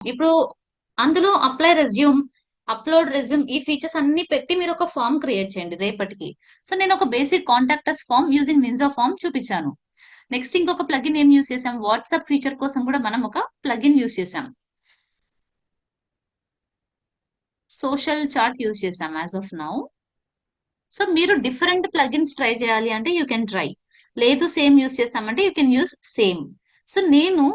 ఇప్పుడు అందులో apply resume, upload resume ఈ ఫీచర్స్ అన్ని పెట్టి మీరు ఒక ఫామ్ క్రియేట్ చేయండి రేపటికి. సో నేను ఒక basic contact us form using Ninja form చూపించాను. నెక్స్ట్ ఇంకొక ప్లగిన్ ఏం యూస్ చేసాం, వాట్సాప్ ఫీచర్ కోసం కూడా మనం ఒక ప్లగిన్ యూస్ చేసాం, సోషల్ చార్ట్ యూస్ చేసాం యాజ్ ఆఫ్ నౌ. సో మీరు డిఫరెంట్ ప్లగిన్స్ ట్రై చేయాలి అంటే యూ కెన్ ట్రై, లేదు సేమ్ యూస్ చేస్తామంటే you can use same. So నేను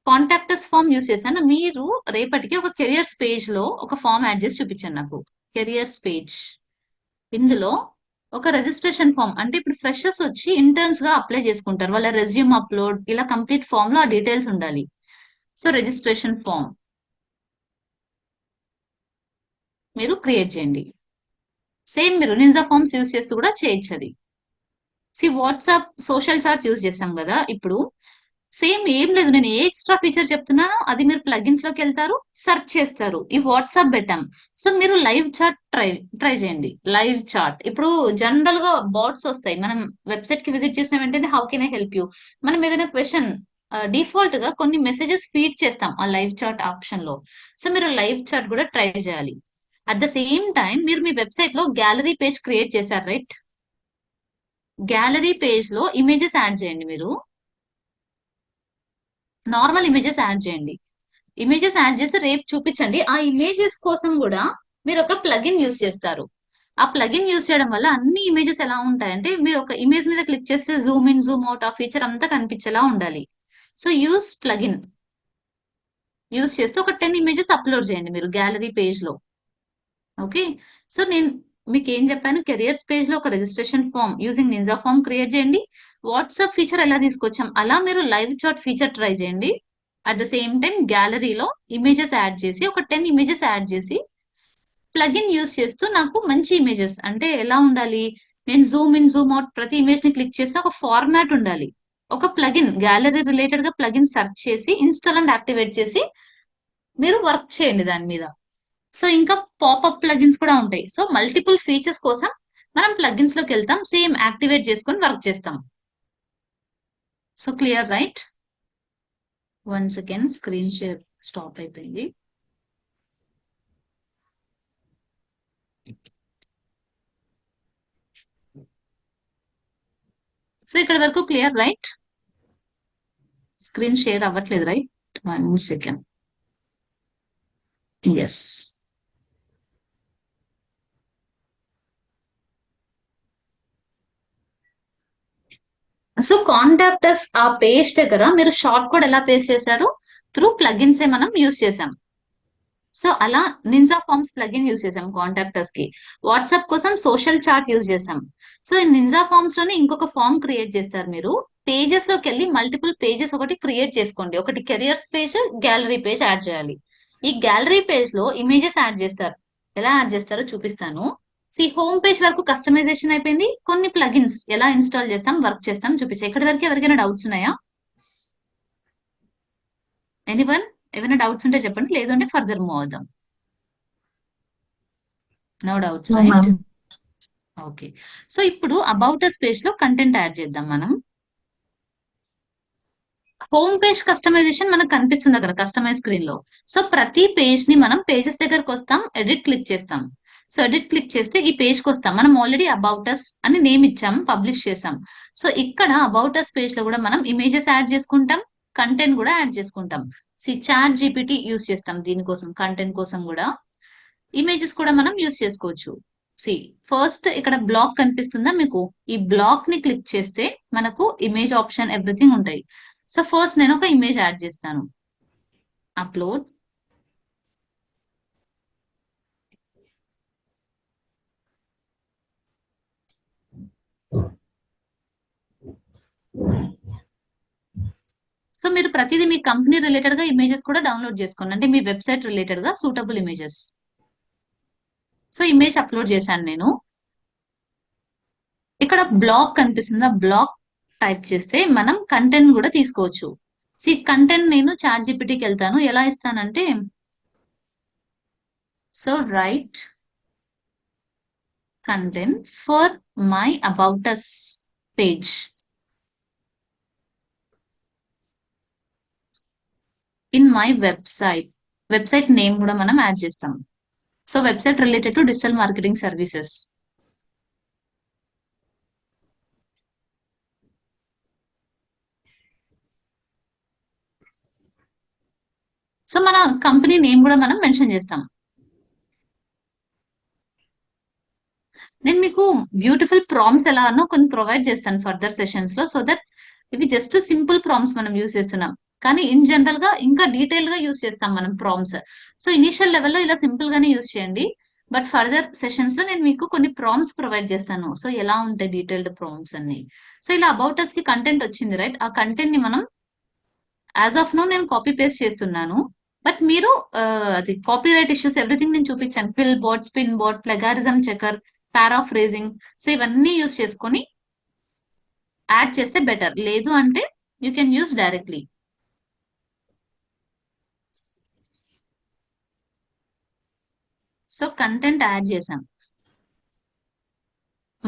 కాంటాక్టర్స్ ఫామ్ యూస్ చేశాను. మీరు రేపటికి ఒక కెరియర్స్ పేజ్ లో ఒక ఫామ్ యాడ్ చేసి చూపించాను నాకు. కెరియర్స్ పేజ్, ఇందులో ఒక రిజిస్ట్రేషన్ ఫామ్, అంటే ఇప్పుడు ఫ్రెషర్స్ వచ్చి ఇంటర్న్స్ గా అప్లై చేసుకుంటారు, వాళ్ళ రెజ్యూమ్ అప్లోడ్ ఇలా కంప్లీట్ ఫామ్ లో ఆ డీటెయిల్స్ ఉండాలి. సో రిజిస్ట్రేషన్ ఫామ్ మీరు క్రియేట్ చేయండి. సేమ్ మీరు నింజా ఫామ్స్ యూస్ చేస్తూ కూడా చేయొచ్చు అది. వాట్సాప్ సోషల్ చాట్ యూస్ చేస్తాం కదా ఇప్పుడు, సేమ్ ఏం లేదు, నేను ఏ ఎక్స్ట్రా ఫీచర్ చెప్తున్నానో అది మీరు ప్లగిన్స్ లోకి వెళ్తారు, సెర్చ్ చేస్తారు, ఈ వాట్సాప్ పెట్టాం. సో మీరు లైవ్ చాట్ ట్రై చేయండి. లైవ్ చాట్ ఇప్పుడు జనరల్ గా బాట్స్ వస్తాయి, మనం వెబ్సైట్ కి విజిట్ చేసిన వెంటనే how can I help you, మనం ఏదైనా క్వశ్చన్ డిఫాల్ట్ గా కొన్ని మెసేజెస్ ఫీడ్ చేస్తాం ఆ లైవ్ చాట్ ఆప్షన్ లో. సో మీరు లైవ్ చాట్ కూడా ట్రై చేయాలి. అట్ ద సేమ్ టైం మీరు మీ వెబ్సైట్ లో గ్యాలరీ పేజ్ క్రియేట్ చేశారు రైట్, గ్యాలరీ పేజ్ లో ఇమేజెస్ యాడ్ చేయండి. మీరు నార్మల్ ఇమేజెస్ యాడ్ చేయండి, ఇమేజెస్ యాడ్ చేసి రేపు చూపించండి. ఆ ఇమేజెస్ కోసం కూడా మీరు ఒక ప్లగిన్ యూస్ చేస్తారు. ఆ ప్లగిన్ యూస్ చేయడం వల్ల అన్ని ఇమేజెస్ ఎలా ఉంటాయంటే, మీరు ఒక ఇమేజ్ మీద క్లిక్ చేస్తే జూమ్ ఇన్ జూమ్ అవుట్ ఆ ఫీచర్ అంతా కనిపించేలా ఉండాలి. సో యూస్ ప్లగిన్ యూస్ చేస్తే ఒక 10 ఇమేజెస్ అప్లోడ్ చేయండి మీరు గ్యాలరీ పేజ్ లో. ఓకే, సో నేను మీకు ఏం చెప్పాను, కెరియర్స్ పేజ్ లో ఒక registration form using Ninja Form create చేయండి. వాట్సాప్ ఫీచర్ ఎలా తీసుకొచ్చాం అలా మీరు లైవ్ చాట్ ఫీచర్ ట్రై చేయండి. అట్ ద సేమ్ టైం గ్యాలరీలో ఇమేజెస్ యాడ్ చేసి ఒక 10 ఇమేజెస్ యాడ్ చేసి ప్లగిన్ యూస్ చేస్తూ నాకు మంచి ఇమేజెస్ అంటే ఎలా ఉండాలి, నేను జూమ్ ఇన్ జూమ్ అవుట్ ప్రతి ఇమేజ్ ని క్లిక్ చేసిన ఒక ఫార్మాట్ ఉండాలి. ఒక ప్లగిన్ గ్యాలరీ రిలేటెడ్ గా ప్లగిన్ సెర్చ్ చేసి ఇన్స్టాల్ అండ్ యాక్టివేట్ చేసి మీరు వర్క్ చేయండి దాని మీద. సో ఇంకా పాపప్ ప్లగిన్స్ కూడా ఉంటాయి. సో మల్టిపుల్ ఫీచర్స్ కోసం మనం ప్లగిన్స్ లోకి వెళ్తాం, సేమ్ యాక్టివేట్ చేసుకొని వర్క్ చేస్తాం. So clear right. One second, screen share stop అయిపోయింది. సో ఇక్కడ వరకు క్లియర్ రైట్, స్క్రీన్ షేర్ అవ్వట్లేదు right. One second, yes. So contact us ఆ పేజ్ దగ్గర మీరు షార్ట్ కోడ్ ఎలా పేస్ట్ చేశారు, త్రూ ప్లగిన్స్ ఏ మనం యూస్ చేసాం. సో అలా నింజా ఫార్మ్స్ ప్లగిన్ యూస్ చేసాం కాంటాక్టర్స్ కి. వాట్సాప్ కోసం సోషల్ చాట్ యూస్ చేసాం. సో ఈ నింజా ఫార్మ్స్ లోనే ఇంకొక ఫామ్ క్రియేట్ చేస్తారు మీరు. పేజెస్ లోకి వెళ్ళి మల్టిపుల్ పేజెస్ ఒకటి క్రియేట్ చేసుకోండి, ఒకటి careers page, gallery page add చేయాలి. ఈ గ్యాలరీ పేజ్ లో ఇమేజెస్ యాడ్ చేస్తారు, ఎలా యాడ్ చేస్తారో చూపిస్తాను. హోమ్ పేజ్ వరకు కస్టమైజేషన్ అయిపోయింది, కొన్ని ప్లగిన్స్ ఎలా ఇన్స్టాల్ చేస్తాం వర్క్ చేస్తాం చూపిస్తాం. ఇక్కడి వరకు ఎవరికైనా డౌట్స్ ఉన్నాయా? ఎనీవన్, ఏమైనా డౌట్స్ ఉంటే చెప్పండి, లేదంటే ఫర్దర్ మూవ్ అవుదాం. No doubts right. Okay, so ఇప్పుడు అబౌట్ అస్ పేజ్ లో కంటెంట్ యాడ్ చేద్దాం మనం. హోమ్ పేజ్ కస్టమైజేషన్ మనకు కనిపిస్తుంది అక్కడ కస్టమైజ్ స్క్రీన్ లో. సో ప్రతి పేజ్ ని మనం పేజెస్ దగ్గరకు వస్తాం, ఎడిట్ క్లిక్ చేస్తాం. సో ఎడిట్ క్లిక్ చేస్తే ఈ పేజ్ కి వస్తాం. మనం ఆల్రెడీ అబౌట్ అస్ అని నేమ్ ఇచ్చాం, పబ్లిష్ చేసాం. సో ఇక్కడ అబౌట్ అస్ పేజ్ లో కూడా మనం ఇమేజెస్ యాడ్ చేసుకుంటాం, కంటెంట్ కూడా యాడ్ చేసుకుంటాం. చాట్ జీపీటీ యూస్ చేస్తాం దీనికోసం, కంటెంట్ కోసం కూడా. ఇమేజెస్ కూడా మనం యూస్ చేసుకోవచ్చు. సి ఫస్ట్ ఇక్కడ బ్లాక్ కనిపిస్తుందా మీకు, ఈ బ్లాక్ ని క్లిక్ చేస్తే మనకు ఇమేజ్ ఆప్షన్ ఎవ్రీథింగ్ ఉంటాయి. సో ఫస్ట్ నేను ఒక ఇమేజ్ యాడ్ చేస్తాను, అప్లోడ్. సో మీరు ప్రతిదీ మీ కంపెనీ రిలేటెడ్ గా ఇమేజెస్ కూడా డౌన్లోడ్ చేసుకోండి, అంటే మీ వెబ్సైట్ రిలేటెడ్ గా suitable images. So image upload చేశాను నేను. ఇక్కడ బ్లాక్ కనిపిస్తుంది, ఆ బ్లాక్ టైప్ చేస్తే మనం కంటెంట్ కూడా తీసుకోవచ్చు. కంటెంట్ నేను చాట్ జీపీటీకి వెళ్తాను, ఎలా ఇస్తానంటే so right content for my about us page. In my website. Website name కూడా మనం యాడ్ చేస్తాం. So website related to digital marketing services. So మన కంపెనీ నేమ్ కూడా మనం మెన్షన్ చేస్తాం. నేను మీకు బ్యూటిఫుల్ ప్రామ్స్ ఎలానో కొన్ని ప్రొవైడ్ చేస్తాను ఫర్దర్ సెషన్స్ లో, సో దట్ ఇవి జస్ట్ సింపుల్ ప్రామ్స్ మనం యూస్ చేస్తున్నాం, కానీ ఇన్ జనరల్ గా ఇంకా డీటెయిల్ గా యూస్ చేస్తాం మనం ప్రామ్స్. సో ఇనిషియల్ లెవెల్లో ఇలా సింపుల్ గానే యూస్ చేయండి, బట్ ఫర్దర్ సెషన్స్ లో నేను మీకు కొన్ని ప్రామ్స్ ప్రొవైడ్ చేస్తాను. సో ఎలా ఉంటాయి డీటెయిల్డ్ ప్రామ్స్ అన్ని. సో ఇలా అబౌట్ అస్ కి కంటెంట్ వచ్చింది రైట్, ఆ కంటెంట్ ని మనం యాజ్ ఆఫ్ నో నేను కాపీ పేస్ట్ చేస్తున్నాను. బట్ మీరు అది కాపీ రైట్ ఇష్యూస్ ఎవ్రీథింగ్ నేను చూపించాను. QuillBot, Spinbot, plagiarism checker, paraphrasing. So ఇవన్నీ యూస్ చేసుకొని యాడ్ చేస్తే బెటర్, లేదు అంటే you can use directly. So content add చేసాం,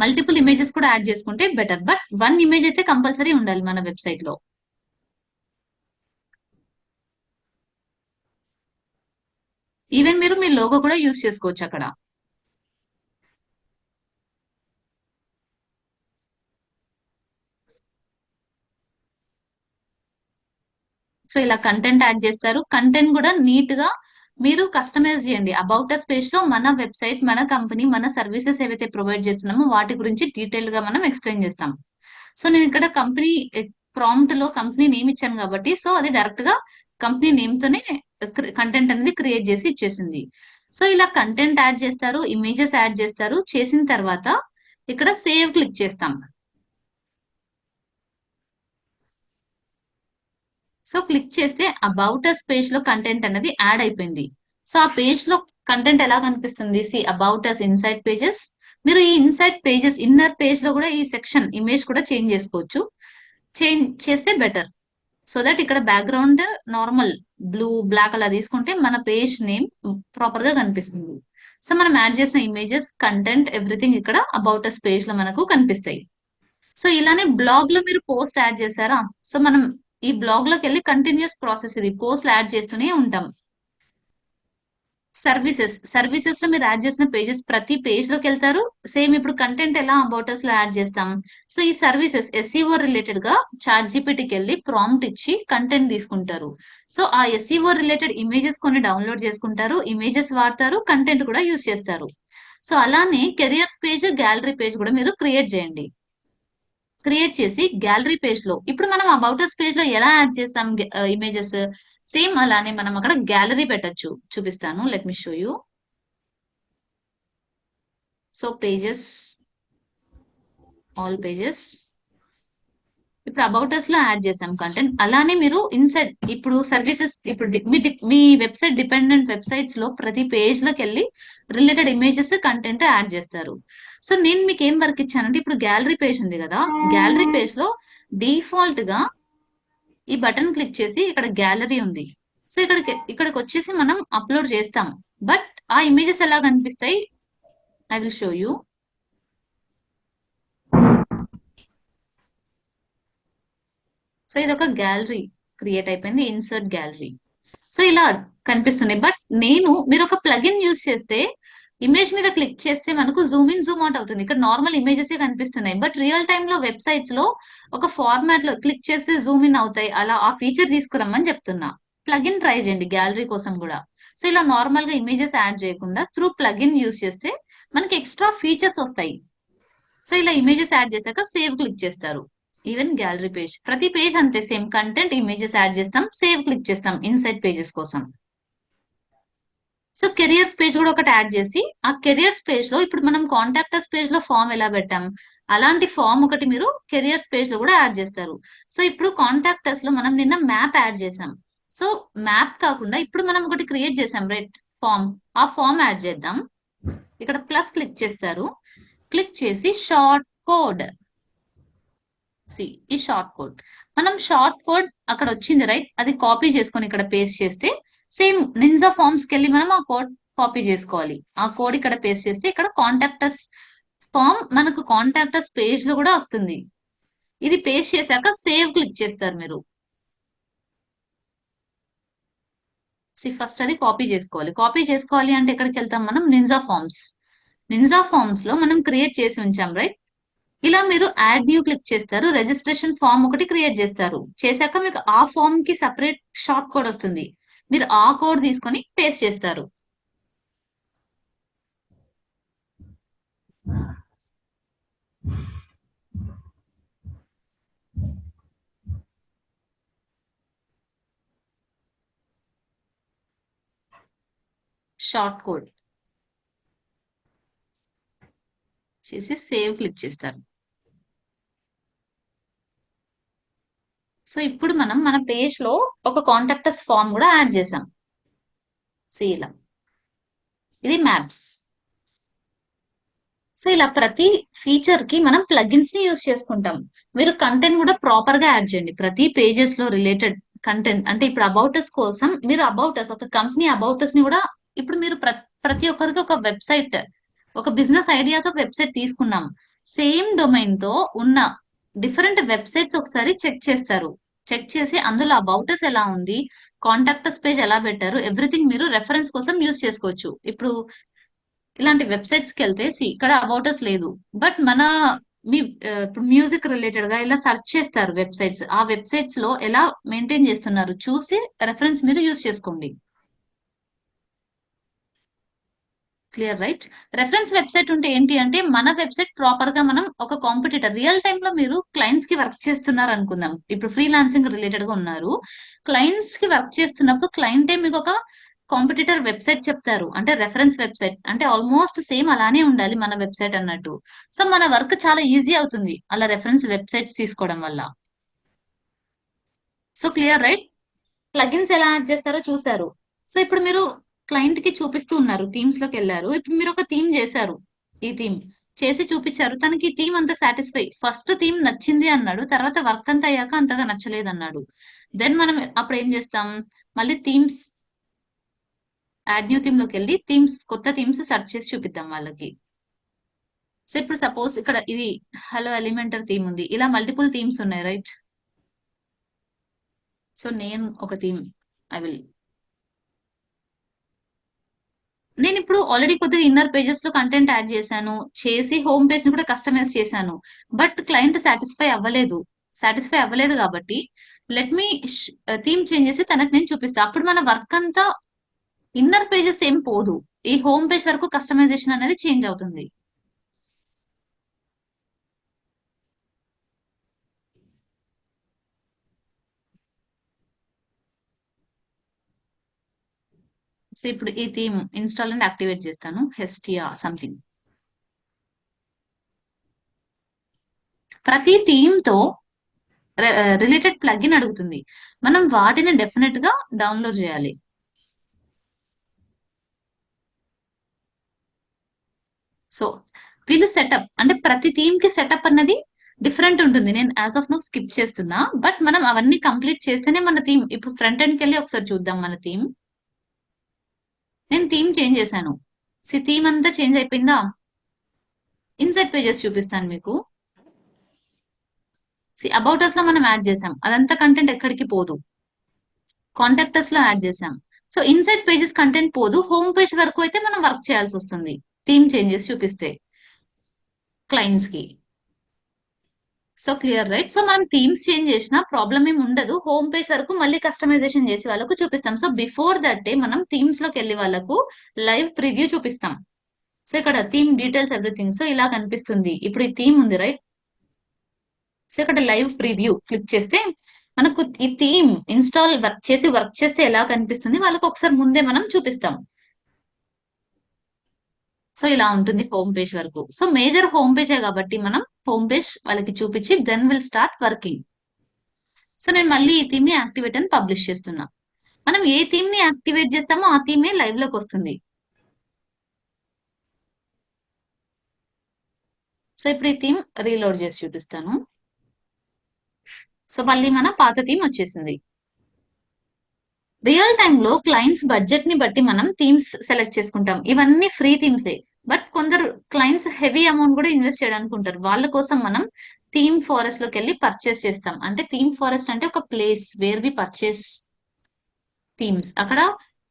మల్టిపుల్ ఇమేజెస్ కూడా యాడ్ చేసుకుంటే బెటర్, బట్ వన్ ఇమేజ్ అయితే కంపల్సరీ ఉండాలి మన వెబ్సైట్ లో. ఈవెన్ మీరు మీ లోగో కూడా యూస్ చేసుకోవచ్చు అక్కడ. సో ఇలా కంటెంట్ యాడ్ చేస్తారు. కంటెంట్ కూడా నీట్ గా మీరు కస్టమైజ్ చేయండి. అబౌట్ అస్ పేజ్ లో మన వెబ్సైట్, మన కంపెనీ, మన సర్వీసెస్ ఏవైతే ప్రొవైడ్ చేస్తున్నామో వాటి గురించి డీటెయిల్ గా మనం ఎక్స్ప్లెయిన్ చేస్తాం. సో నేను ఇక్కడ కంపెనీ ప్రాంప్ట్ లో కంపెనీ నేమ్ ఇచ్చాను కాబట్టి, సో అది డైరెక్ట్ గా కంపెనీ నేమ్ తోనే కంటెంట్ అనేది క్రియేట్ చేసి ఇచ్చేసింది. సో ఇలా కంటెంట్ యాడ్ చేస్తారు, ఇమేజెస్ యాడ్ చేస్తారు. చేసిన తర్వాత ఇక్కడ సేవ్ క్లిక్ చేస్తాం. సో క్లిక్ చేస్తే అబౌట్ అస్ పేజ్ లో కంటెంట్ అనేది యాడ్ అయిపోయింది. సో ఆ పేజ్ లో కంటెంట్ ఎలా కనిపిస్తుంది, see about us inside pages. మీరు ఈ ఇన్సైడ్ పేజెస్ ఇన్నర్ పేజ్ లో కూడా ఈ సెక్షన్ ఇమేజ్ కూడా చేంజ్ చేసుకోవచ్చు. చేంజ్ చేస్తే బెటర్, సో దట్ ఇక్కడ బ్యాక్గ్రౌండ్ నార్మల్ బ్లూ బ్లాక్ అలా తీసుకుంటే మన పేజ్ నేమ్ ప్రాపర్ గా కనిపిస్తుంది. సో మనం యాడ్ చేసిన ఇమేజెస్, కంటెంట్, ఎవ్రీథింగ్ ఇక్కడ అబౌట్ అస్ పేజ్ లో మనకు కనిపిస్తాయి. సో ఇలానే బ్లాగ్ లో మీరు పోస్ట్ యాడ్ చేశారా, సో మనం ఈ బ్లాగ్ లోకి వెళ్ళి కంటిన్యూస్ ప్రాసెస్, ఇది పోస్ట్ యాడ్ చేస్తూనే ఉంటాం. సర్వీసెస్ లో మీరు యాడ్ చేసిన పేజెస్ ప్రతి పేజ్ లోకి వెళ్తారు. సేమ్ ఇప్పుడు కంటెంట్ ఎలా అబౌటర్స్ లో యాడ్ చేస్తాం. సో ఈ సర్వీసెస్ ఎస్ఈఓ రిలేటెడ్ గా చాట్ జీపీటీకి వెళ్ళి ప్రాంప్ట్ ఇచ్చి కంటెంట్ తీసుకుంటారు. సో ఆ ఎస్ఈఓ రిలేటెడ్ ఇమేజెస్ కొన్ని డౌన్లోడ్ చేసుకుంటారు, ఇమేజెస్ వాడతారు, కంటెంట్ కూడా యూస్ చేస్తారు. సో అలానే కెరియర్స్ పేజ్, గ్యాలరీ పేజ్ కూడా మీరు క్రియేట్ చేయండి. క్రియేట్ చేసి గ్యాలరీ పేజ్ లో ఇప్పుడు మనం అబౌటర్స్ పేజ్ లో ఎలా యాడ్ చేస్తాం ఇమేజెస్, సేమ్ అలానే మనం అక్కడ గ్యాలరీ పెట్టొచ్చు. చూపిస్తాను, let me show you. So pages, all pages, ఇప్పుడు అబౌటర్స్ లో యాడ్ చేసాం కంటెంట్. అలానే మీరు ఇన్సైడ్ ఇప్పుడు సర్వీసెస్, ఇప్పుడు మీ వెబ్సైట్ డిపెండెంట్ వెబ్సైట్స్ లో ప్రతి పేజ్ లోకి వెళ్ళి రిలేటెడ్ ఇమేజెస్, కంటెంట్ యాడ్ చేస్తారు. సో నేను మీకు ఏం వర్క్ ఇచ్చానంటే, ఇప్పుడు గ్యాలరీ పేజ్ ఉంది కదా, గ్యాలరీ పేజ్ లో డిఫాల్ట్ గా ఈ బటన్ క్లిక్ చేసి ఇక్కడ గ్యాలరీ ఉంది. సో ఇక్కడికి వచ్చేసి మనం అప్లోడ్ చేస్తాం, బట్ ఆ ఇమేజెస్ ఎలా కనిపిస్తాయి, I will show you. So ఇది ఒక గ్యాలరీ క్రియేట్ అయిపోయింది, ఇన్సర్ట్ గ్యాలరీ. సో ఇలా కనిపిస్తున్నాయి. బట్ మీరు ఒక ప్లగిన్ యూస్ చేస్తే ఇమేజ్ మీద క్లిక్ చేస్తే మనకు జూమ్ ఇన్, జూమ్ అవుట్ అవుతుంది. ఇక్కడ నార్మల్ ఇమేజెస్ కనిపిస్తున్నాయి, బట్ రియల్ టైమ్ లో వెబ్సైట్స్ లో ఒక ఫార్మాట్ లో క్లిక్ చేస్తే జూమ్ ఇన్ అవుతాయి. అలా ఆ ఫీచర్ తీసుకురమ్మని చెప్తున్నా. ప్లగిన్ ట్రై చేయండి గ్యాలరీ కోసం కూడా. సో ఇలా నార్మల్ గా ఇమేజెస్ యాడ్ చేయకుండా త్రూ ప్లగిన్ యూస్ చేస్తే మనకి ఎక్స్ట్రా ఫీచర్స్ వస్తాయి. సో ఇలా ఇమేజెస్ యాడ్ చేశాక సేవ్ క్లిక్ చేస్తారు. ఈవెన్ గ్యాలరీ పేజ్, ప్రతి పేజ్ అంతే సేమ్ కంటెంట్, ఇమేజెస్ యాడ్ చేస్తాం, సేవ్ క్లిక్ చేస్తాం ఇన్సైడ్ పేజెస్ కోసం. సో కెరియర్స్ పేజ్ కూడా ఒకటి యాడ్ చేసి, ఆ కెరియర్స్ పేజ్ లో ఇప్పుడు మనం కాంటాక్టర్స్ పేజ్ లో ఫామ్ ఎలా పెట్టాం, అలాంటి ఫామ్ ఒకటి మీరు కెరియర్స్ పేజ్ లో కూడా యాడ్ చేస్తారు. సో ఇప్పుడు కాంటాక్టర్స్ లో మనం నిన్న మ్యాప్ యాడ్ చేసాం. సో మ్యాప్ కాకుండా ఇప్పుడు మనం ఒకటి క్రియేట్ చేసాం రైట్, ఫామ్. ఆ ఫామ్ యాడ్ చేద్దాం. ఇక్కడ ప్లస్ క్లిక్ చేస్తారు, క్లిక్ చేసి షార్ట్ కోడ్, ఈ షార్ట్ కోడ్, మనం షార్ట్ కోడ్ అక్కడ వచ్చింది రైట్, అది కాపీ చేసుకొని ఇక్కడ పేస్ట్ చేస్తే సేమ్ నింజా ఫార్మ్స్ కి వెళ్ళి మనం ఆ కోడ్ కాపీ చేసుకోవాలి. ఆ కోడ్ ఇక్కడ పేస్ట్ చేస్తే ఇక్కడ కాంటాక్టర్స్ ఫామ్ మనకు కాంటాక్టర్స్ పేజ్ లో కూడా వస్తుంది. ఇది పేస్ట్ చేశాక సేవ్ క్లిక్ చేస్తారు మీరు. ఫస్ట్ అది కాపీ చేసుకోవాలి. కాపీ చేసుకోవాలి అంటే ఎక్కడికి వెళ్తాం మనం? Ninja forms. నింజా ఫార్మ్స్ లో మనం క్రియేట్ చేసి ఉంచాం, రైట్? ఇలా మీరు యాడ్ న్యూ క్లిక్ చేస్తారు, రిజిస్ట్రేషన్ ఫామ్ ఒకటి క్రియేట్ చేస్తారు. చేశాక మీకు ఆ ఫామ్ కి సపరేట్ షార్ట్ కోడ్ వస్తుంది. మీరు ఆ కోడ్ తీసుకొని పేస్ట్ చేస్తారు. షార్ట్ కోడ్ చేసి సేవ్ క్లిక్ చేస్తారు. సో ఇప్పుడు మనం మన పేజ్ లో ఒక కాంటాక్టర్స్ ఫామ్ కూడా యాడ్ చేసాం. ఇలా ఇది మ్యాప్స్. సో ఇలా ప్రతి ఫీచర్ కి మనం ప్లగిన్స్ ని యూస్ చేసుకుంటాం. మీరు కంటెంట్ కూడా ప్రాపర్ గా యాడ్ చేయండి. ప్రతి పేజెస్ లో రిలేటెడ్ కంటెంట్, అంటే ఇప్పుడు అబౌట్ అస్ కోసం మీరు అబౌట్ అస్, ఒక కంపెనీ అబౌట్ అస్ ని కూడా, ఇప్పుడు మీరు ప్రతి ఒక్కరికి ఒక వెబ్సైట్, ఒక బిజినెస్ ఐడియాతో వెబ్సైట్ తీసుకున్నాం. సేమ్ డొమైన్ తో ఉన్న డిఫరెంట్ వెబ్సైట్స్ ఒకసారి చెక్ చేస్తారు. చెక్ చేసి అందులో అబౌట్ అస్ ఎలా ఉంది, కాంటాక్టర్స్ పేజ్ ఎలా పెట్టారు, ఎవ్రీథింగ్ మీరు రెఫరెన్స్ కోసం యూస్ చేసుకోవచ్చు. ఇప్పుడు ఇలాంటి వెబ్సైట్స్ కి వెళ్తే ఇక్కడ అబౌట్ అస్ లేదు, బట్ మన మీ ఇప్పుడు మ్యూజిక్ రిలేటెడ్ గా ఇలా సెర్చ్ చేస్తారు వెబ్సైట్స్. ఆ వెబ్సైట్స్ లో ఎలా మెయింటైన్ చేస్తున్నారు చూసి రెఫరెన్స్ మీరు యూస్ చేసుకోండి. Clear, right? రెఫరెన్స్ వెబ్సైట్ ఉంటే ఏంటి అంటే మన వెబ్సైట్ ప్రాపర్ గా మనం ఒక కాంపిటీటర్ రియల్ టైమ్ లో మీరు క్లయింట్స్ కి వర్క్ చేస్తున్నారు అనుకుందాం. ఇప్పుడు ఫ్రీలాన్సింగ్ రిలేటెడ్ గా ఉన్నారు, క్లయింట్స్ కి వర్క్ చేస్తున్నప్పుడు క్లయింటే మీకు ఒక కాంపిటీటర్ వెబ్సైట్ చెప్తారు, అంటే రెఫరెన్స్ వెబ్సైట్ అంటే ఆల్మోస్ట్ సేమ్ అలానే ఉండాలి మన వెబ్సైట్ అన్నట్టు. సో మన వర్క్ చాలా ఈజీ అవుతుంది అలా రెఫరెన్స్ వెబ్సైట్స్ తీసుకోవడం వల్ల. So clear, right? ప్లగిన్స్ ఎలా యాడ్ చేస్తారో చూసారు. సో ఇప్పుడు మీరు క్లయింట్ కి చూపిస్తూ ఉన్నారు, థీమ్స్ లోకి వెళ్ళారు. ఇప్పుడు మీరు ఒక థీమ్ చేశారు, ఈ థీమ్ చేసి చూపించారు. తనకి ఈ థీమ్ అంతా సాటిస్ఫై, ఫస్ట్ థీమ్ నచ్చింది అన్నాడు, తర్వాత వర్క్ అంతా అయ్యాక అంతగా నచ్చలేదు అన్నాడు. దెన్ మనం అప్పుడు ఏం చేస్తాం? మళ్ళీ థీమ్స్, యాడ్ న్యూ థీమ్ లోకి వెళ్ళి థీమ్స్, కొత్త థీమ్స్ సెర్చ్ చేసి చూపిద్దాం వాళ్ళకి. సో ఇప్పుడు సపోజ్ ఇక్కడ ఇది హలో ఎలిమెంటర్ థీమ్ ఉంది, ఇలా మల్టిపుల్ థీమ్స్ ఉన్నాయి, రైట్? సో నేను ఒక థీమ్ ఐ విల్, నేను ఇప్పుడు ఆల్రెడీ కొద్దిగా ఇన్నర్ పేజెస్ లో కంటెంట్ యాడ్ చేశాను, చేసి హోమ్ పేజ్ ని కూడా కస్టమైజ్ చేశాను. బట్ క్లయింట్ సాటిస్ఫై అవ్వలేదు కాబట్టి లెట్ మీ థీమ్ చేంజ్ చేసి తనకు నేను చూపిస్తాను. అప్పుడు మన వర్క్ అంతా ఇన్నర్ పేజెస్ ఏం పోదు, ఈ హోమ్ పేజ్ వరకు కస్టమైజేషన్ అనేది చేంజ్ అవుతుంది. సో ఇప్పుడు ఈ థీమ్ ఇన్స్టాల్ అండ్ యాక్టివేట్ చేస్తాను, హెస్టియా సంథింగ్. ప్రతి థీమ్ తో రిలేటెడ్ ప్లగిన్ అడుగుతుంది, మనం వాటిని డెఫినెట్ గా డౌన్లోడ్ చేయాలి. సో వీళ్ళు సెటప్, అంటే ప్రతి థీమ్ కి సెటప్ అన్నది డిఫరెంట్ ఉంటుంది. నేను యాజ్ ఆఫ్ నో స్కిప్ చేస్తున్నా, బట్ మనం అవన్నీ కంప్లీట్ చేస్తేనే మన థీమ్, ఇప్పుడు ఫ్రంట్ ఎండ్కి వెళ్ళి ఒకసారి చూద్దాం మన థీమ్. నేను థీమ్ చేంజ్ చేశాను, థీమ్ అంతా చేంజ్ అయిపోయిందా? ఇన్సైడ్ పేజెస్ చూపిస్తాను మీకు. అబౌట్ అస్ లో మనం యాడ్ చేసాం, అదంతా కంటెంట్ ఎక్కడికి పోదు. కాంటాక్టర్స్ లో యాడ్ చేసాం, సో ఇన్సైడ్ పేజెస్ కంటెంట్ పోదు, హోమ్ పేజ్ వరకు అయితే మనం వర్క్ చేయాల్సి వస్తుంది థీమ్ చేంజెస్ చూపిస్తే క్లయింట్స్ కి. So clear, right? సో మనం థీమ్స్ చేంజ్ చేసినా ప్రాబ్లం ఏమి ఉండదు, హోమ్ పేజ్ వరకు మళ్ళీ కస్టమైజేషన్ చేసి వాళ్ళకు చూపిస్తాం. సో బిఫోర్ దట్ డే మనం థీమ్స్ లోకి వెళ్ళి వాళ్ళకు లైవ్ ప్రివ్యూ చూపిస్తాం. సో ఇక్కడ థీమ్ డీటెయిల్స్ ఎవ్రీథింగ్, సో ఇలా కనిపిస్తుంది. ఇప్పుడు ఈ థీమ్ ఉంది, రైట్? సో ఇక్కడ లైవ్ ప్రివ్యూ క్లిక్ చేస్తే మనకు ఈ థీమ్ ఇన్స్టాల్ వర్క్ చేస్తే ఎలా కనిపిస్తుంది వాళ్ళకు ఒకసారి ముందే మనం చూపిస్తాం. సో ఇలా ఉంటుంది హోమ్ పేజ్ వరకు. సో మేజర్ హోమ్ పేజే కాబట్టి మనం హోమ్ పేజ్ వాళ్ళకి చూపించి then will start working. So నేను మళ్ళీ ఈ థీమ్ ని యాక్టివేట్ అని పబ్లిష్ చేస్తున్నా. మనం ఏ థీమ్ ని యాక్టివేట్ చేస్తామో ఆ థీమే లైవ్ లోకి వస్తుంది. సో ఇప్పుడు ఈ థీమ్ రీలోడ్ చేసి చూపిస్తాను. సో మళ్ళీ మన పాత థీమ్ వచ్చేసింది. రియల్ టైమ్ లో క్లయింట్స్ బడ్జెట్ ని బట్టి మనం థీమ్స్ సెలెక్ట్ చేసుకుంటాం. ఇవన్నీ ఫ్రీ థీమ్సే, బట్ కొందరు క్లయింట్స్ హెవీ అమౌంట్ కూడా ఇన్వెస్ట్ చేయడానికి ఉంటారు, వాళ్ళ కోసం మనం థీమ్ ఫారెస్ట్ లోకి వెళ్ళి పర్చేస్ చేస్తాం. అంటే థీమ్ ఫారెస్ట్ అంటే ఒక place where we purchase themes. అక్కడ